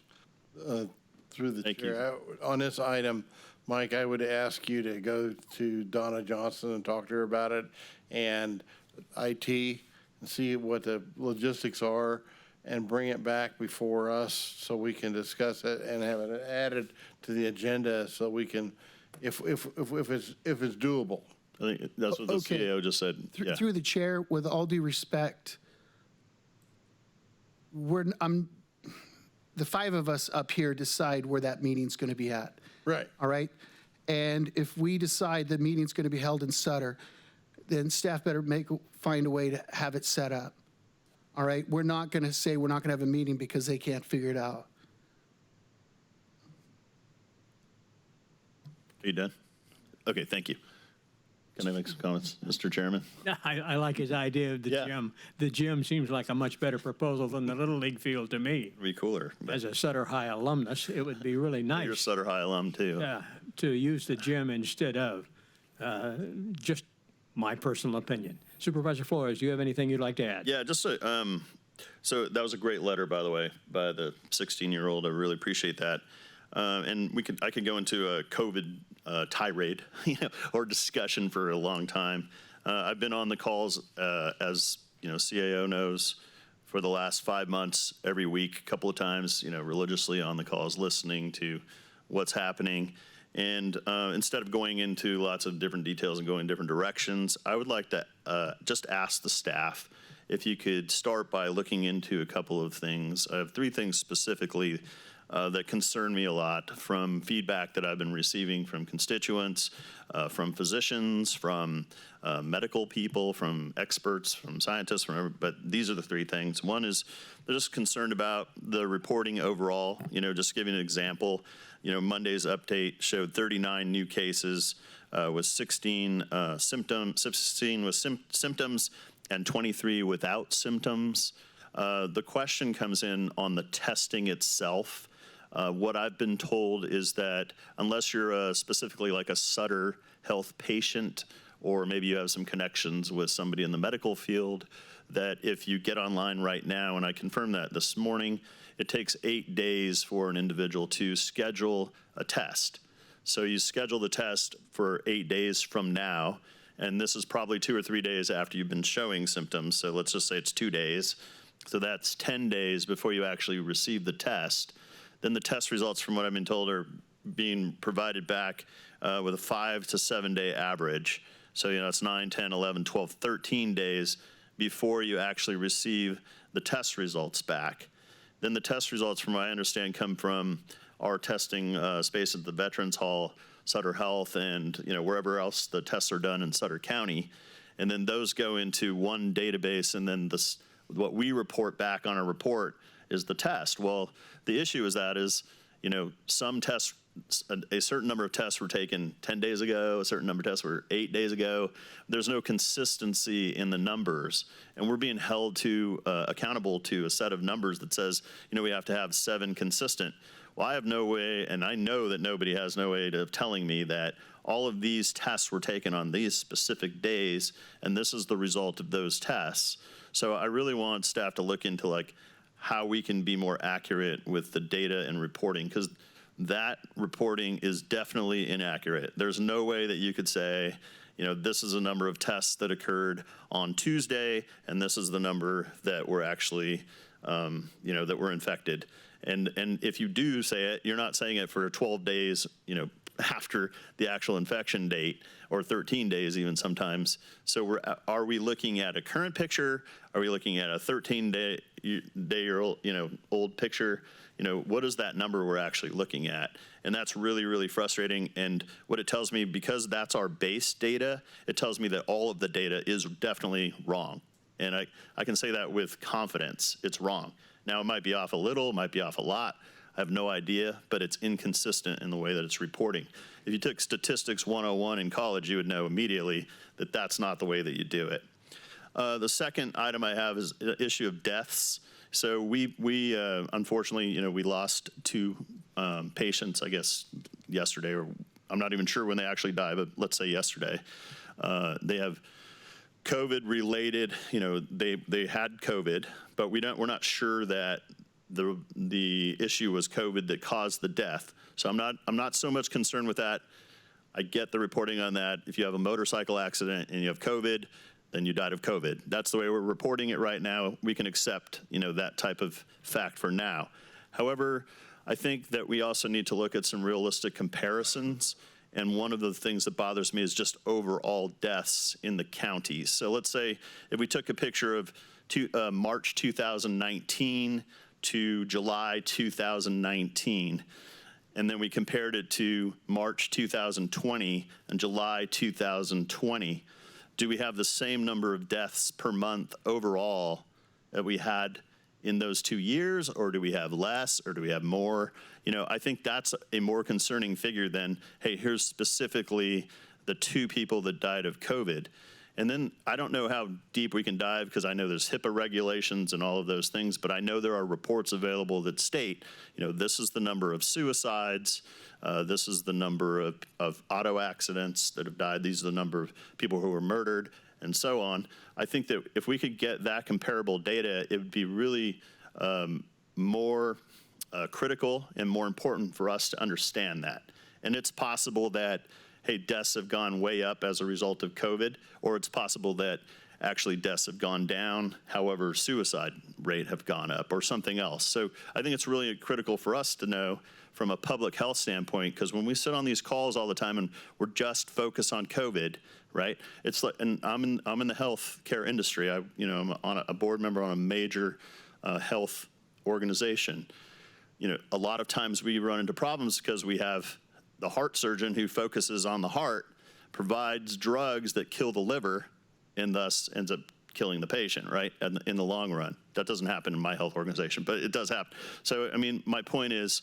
Through the Thank chair, on this item, Mike, I would ask you to go to Donna Johnson and talk to her about it, and IT, and see what the logistics are, and bring it back before us so we can discuss it and have it added to the agenda so we can, if it's doable. I think that's what the Okay. CAO just said. Yeah. Through the chair, with all due respect, the five of us up here decide where that meeting's going to be at. Right. All right? And if we decide the meeting's going to be held in Sutter, then staff better find a way to have it set up. All right? We're not going to say we're not going to have a meeting because they can't figure it out. Are you done? Okay, thank you. Can I make some comments, Mr. Chairman? I like his idea of the Yeah. gym. The gym seems like a much better proposal than the Little League field to me. It'd be cooler. But As a Sutter High alumnus, it would be really you're a nice Sutter High alum, too. to use the gym instead of. Just my personal opinion. Supervisor Flores, do you have anything you'd like to add? Yeah, just So that was a great letter, by the way, by the 16-year-old. I really appreciate that. And I could go into a COVID tirade, or discussion for a long time. I've been on the calls, as CAO knows, for the last 5 months, every week, a couple of times, religiously on the calls, listening to what's happening. And instead of going into lots of different details and going different directions, I would like to just ask the staff if you could start by looking into a couple of things. I have 3 things specifically that concern me a lot from feedback that I've been receiving from constituents, from physicians, from medical people, from experts, from scientists, but these are the 3 things. One is they're just concerned about the reporting overall. Just giving an example, Monday's update showed 39 new cases with 16 symptoms and 23 without symptoms. The question comes in on the testing itself. What I've been told is that unless you're specifically like a Sutter health patient, or maybe you have some connections with somebody in the medical field, that if you get online right now, and I confirmed that this morning, it takes 8 days for an individual to schedule a test. So you schedule the test for 8 days from now, and this is probably 2 or 3 days after you've been showing symptoms. So let's just say it's 2 days. So that's 10 days before you actually receive the test. Then the test results, from what I've been told, are being provided back with a 5 to 7 day average. So, it's 9, 10, 11, 12, 13 days before you actually receive the test results back. Then the test results, from what I understand, come from our testing space at the Veterans Hall, Sutter Health, and wherever else the tests are done in Sutter County. And then those go into one database, and then what we report back on a report is the test. Well, the issue is some tests, a certain number of tests were taken 10 days ago, a certain number of tests were 8 days ago. There's no consistency in the numbers, and we're being held to accountable to a set of numbers that says, we have to have 7 consistent. Well, I have no way, and I know that nobody has no way of telling me that all of these tests were taken on these specific days, and this is the result of those tests. So I really want staff to look into how we can be more accurate with the data and reporting, because that reporting is definitely inaccurate. There's no way that you could say, this is a number of tests that occurred on Tuesday, and this is the number that were actually, that were infected. And if you do say it, you're not saying it for 12 days, after the actual infection date, or 13 days even sometimes. So are we looking at a current picture? Are we looking at a 13-day-old picture? What is that number we're actually looking at? And that's really, really frustrating. And what it tells me, because that's our base data, it tells me that all of the data is definitely wrong. And I can say that with confidence. It's wrong. Now, it might be off a little, it might be off a lot. I have no idea, but it's inconsistent in the way that it's reporting. If you took Statistics 101 in college, you would know immediately that that's not the way that you do it. The second item I have is the issue of deaths. So we unfortunately, we lost 2 patients, I guess, yesterday, or I'm not even sure when they actually died, but let's say yesterday. They have COVID related, they had COVID, but we're not sure that the issue was COVID that caused the death. So I'm not so much concerned with that. I get the reporting on that. If you have a motorcycle accident and you have COVID, then you died of COVID. That's the way we're reporting it right now. We can accept, that type of fact for now. However, I think that we also need to look at some realistic comparisons. And one of the things that bothers me is just overall deaths in the counties. So let's say if we took a picture of March 2019 to July 2019, and then we compared it to March 2020 and July 2020, do we have the same number of deaths per month overall that we had in those 2 years, or do we have less, or do we have more? I think that's a more concerning figure than, hey, here's specifically the 2 people that died of COVID. And then I don't know how deep we can dive, because I know there's HIPAA regulations and all of those things, but I know there are reports available that state, this is the number of suicides, this is the number of auto accidents that have died, these are the number of people who were murdered, and so on. I think that if we could get that comparable data, it would be really more critical and more important for us to understand that. And it's possible that, hey, deaths have gone way up as a result of COVID, or it's possible that actually deaths have gone down, however, suicide rate have gone up, or something else. So I think it's really critical for us to know from a public health standpoint, because when we sit on these calls all the time and we're just focused on COVID, right? It's like, and I'm in the healthcare industry. I'm on a board member on a major health organization. A lot of times we run into problems because we have the heart surgeon who focuses on the heart, provides drugs that kill the liver, and thus ends up killing the patient, right, in the long run. That doesn't happen in my health organization, but it does happen. So, I mean, my point is,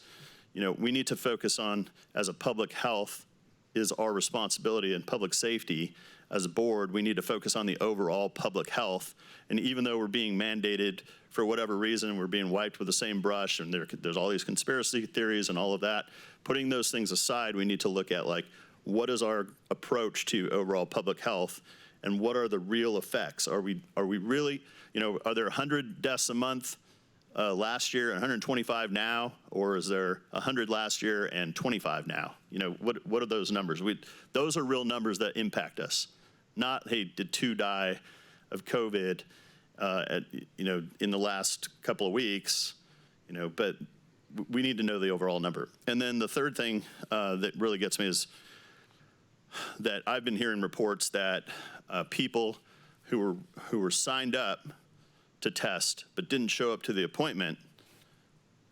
we need to focus on, as a public health is our responsibility, and public safety, as a board, we need to focus on the overall public health. And even though we're being mandated for whatever reason, we're being wiped with the same brush, and there's all these conspiracy theories and all of that, putting those things aside, we need to look at, like, what is our approach to overall public health, and what are the real effects? Are we really, are there 100 deaths a month last year and 125 now, or is there 100 last year and 25 now? What are those numbers? Those are real numbers that impact us. Not, hey, did 2 die of COVID, in the last couple of weeks, but we need to know the overall number. And then the third thing that really gets me is that I've been hearing reports that people who were signed up to test but didn't show up to the appointment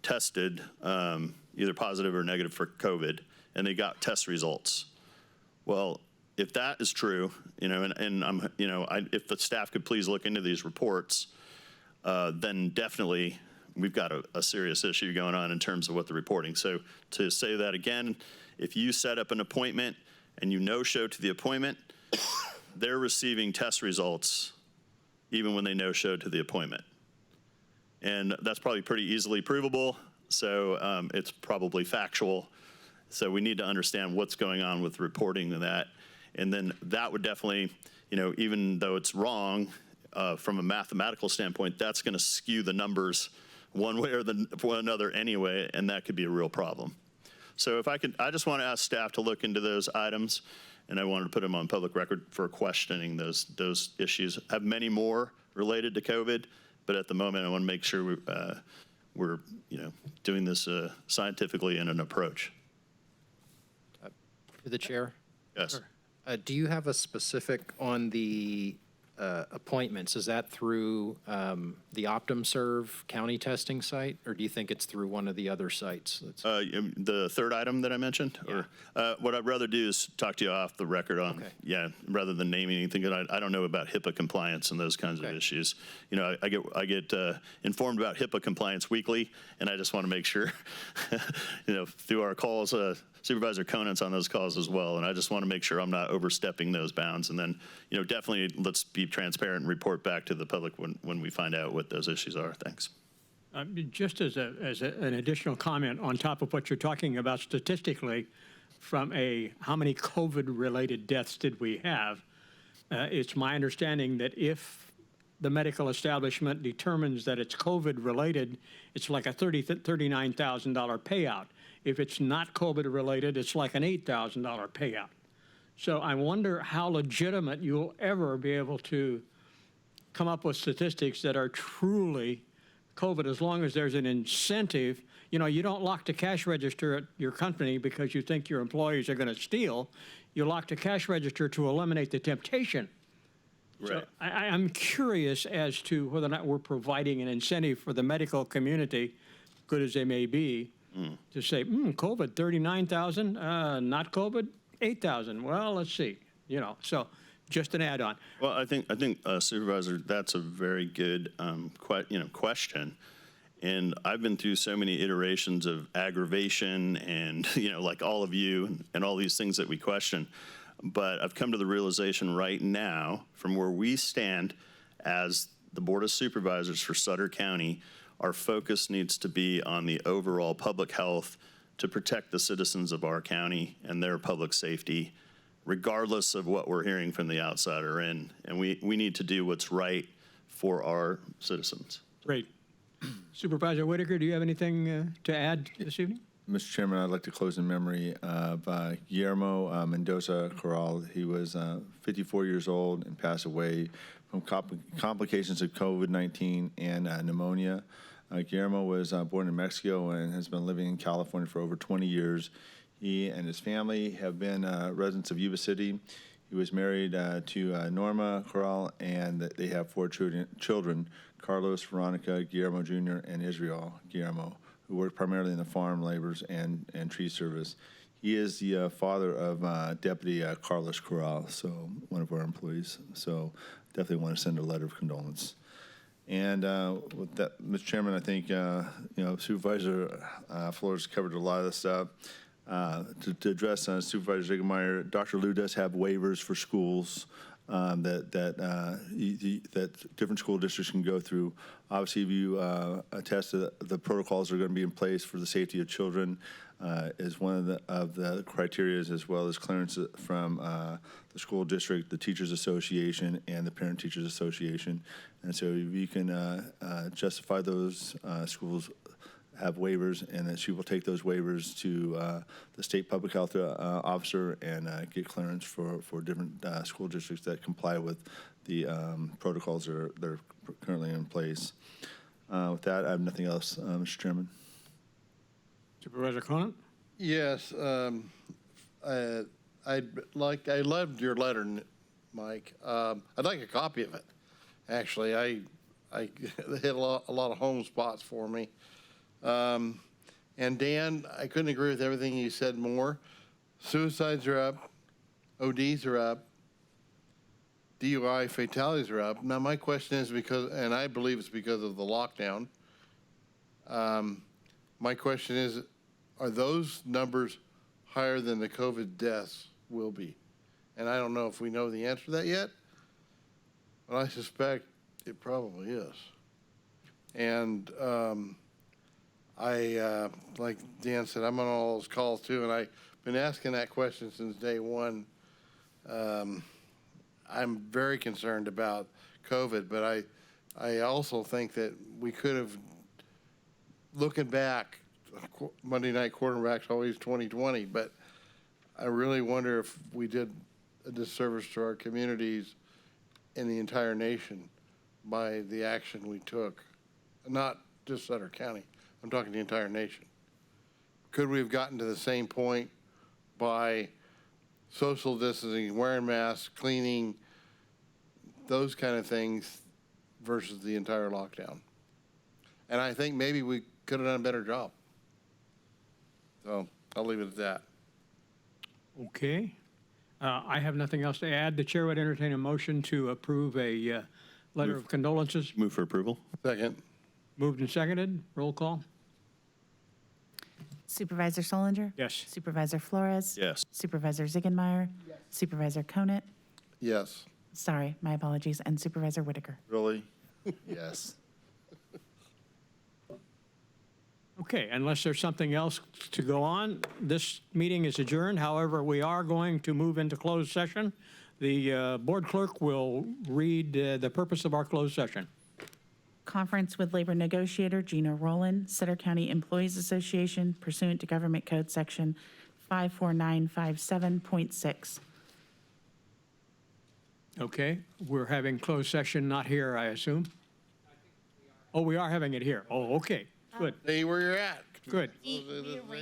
tested either positive or negative for COVID, and they got test results. Well, if that is true, and I'm, if the staff could please look into these reports, then definitely we've got a serious issue going on in terms of what the reporting. So to say that again, if you set up an appointment and you no-show to the appointment, they're receiving test results even when they no-show to the appointment. And that's probably pretty easily provable, so it's probably factual. So we need to understand what's going on with reporting of that. And then that would definitely, even though it's wrong from a mathematical standpoint, that's going to skew the numbers one way or another anyway, and that could be a real problem. So if I could, I just want to ask staff to look into those items, and I wanted to put them on public record for questioning those issues. I have many more related to COVID, but at the moment I want to make sure we're doing this scientifically in an approach. To the chair. Yes. Sure. Do you have a specific on the appointments? Is that through the OptumServe county testing site, or do you think it's through one of the other sites? The third item that I mentioned? Yeah. Or what I'd rather do is talk to you off the record on, okay. Rather than naming anything. I don't know about HIPAA compliance and those kinds of issues. I get informed about HIPAA compliance weekly, and I just want to make sure, through our calls, Supervisor Conant's on those calls as well, and I just want to make sure I'm not overstepping those bounds. And then, definitely let's be transparent and report back to the public when we find out what those issues are. Thanks. Just as an additional comment on top of what you're talking about statistically, from how many COVID-related deaths did we have, it's my understanding that if the medical establishment determines that it's COVID-related, it's like a $39,000 payout. If it's not COVID-related, it's like an $8,000 payout. So I wonder how legitimate you'll ever be able to come up with statistics that are truly COVID, as long as there's an incentive. You don't lock the cash register at your company because you think your employees are going to steal. You lock the cash register to eliminate the temptation. Right. So I'm curious as to whether or not we're providing an incentive for the medical community, good as they may be, to say, COVID, 39,000, not COVID, 8,000. Well, let's see, so just an add-on. Well, I think Supervisor, that's a very good question. And I've been through so many iterations of aggravation and, like all of you and all these things that we question. But I've come to the realization right now, from where we stand as the Board of Supervisors for Sutter County, our focus needs to be on the overall public health to protect the citizens of our county and their public safety regardless of what we're hearing from the outsider. And we need to do what's right for our citizens. Great. Supervisor Whitaker, do you have anything to add this evening? Mr. Chairman, I'd like to close in memory of Guillermo Mendoza Corral. He was 54 years old and passed away from complications of COVID-19 and pneumonia. Guillermo was born in Mexico and has been living in California for over 20 years. He and his family have been residents of Yuba City. He was married to Norma Corral, and they have 4 children, Carlos, Veronica, Guillermo Jr., and Israel Guillermo, who work primarily in the farm labors and tree service. He is the father of Deputy Carlos Corral, so one of our employees. So definitely want to send a letter of condolence. And with that, Mr. Chairman, I think Supervisor Flores covered a lot of this stuff. To address Supervisor Ziegelmeyer, Dr. Liu does have waivers for schools that different school districts can go through. Obviously, if you attest to the protocols that are going to be in place for the safety of children is one of the criteria, as well as clearance from the school district, the Teachers Association, and the Parent Teachers Association. And so if you can justify those schools have waivers, and that she will take those waivers to the state public health officer and get clearance for different school districts that comply with the protocols that are currently in place. With that, I have nothing else, Mr. Chairman. Supervisor Conant? Yes, I loved your letter, Mike. I'd like a copy of it. Actually, I hit a lot of home spots for me. And Dan, I couldn't agree with everything you said more. Suicides are up, ODs are up, DUI fatalities are up. Now my question is and I believe it's because of the lockdown. My question is, are those numbers higher than the COVID deaths will be? And I don't know if we know the answer to that yet, but I suspect it probably is. And like Dan said, I'm on all those calls too, and I've been asking that question since day one. I'm very concerned about COVID, but I also think that we could have, looking back, Monday night quarterback's always 2020, but I really wonder if we did a disservice to our communities and the entire nation by the action we took. Not just Sutter County, I'm talking the entire nation. Could we have gotten to the same point by social distancing, wearing masks, cleaning, those kind of things versus the entire lockdown? And I think maybe we could have done a better job. So I'll leave it at that. Okay. I have nothing else to add. The chair would entertain a motion to approve a letter of condolences. Move for approval. Second. Moved and seconded. Roll call. Supervisor Solinger? Yes. Supervisor Flores? Yes. Supervisor Ziegenmeyer? Yes. Supervisor Conant? Yes. Sorry, my apologies. And Supervisor Whitaker? Really? Yes. Okay, unless there's something else to go on, this meeting is adjourned. However, we are going to move into closed session. The board clerk will read the purpose of our closed session. Conference with Labor Negotiator Gina Rowland, Sutter County Employees Association, pursuant to Government Code Section 54957.6. Okay, we're having closed session, not here, I assume? Oh, we are having it here. Oh, okay, good, Stay where you're at. good. Other way.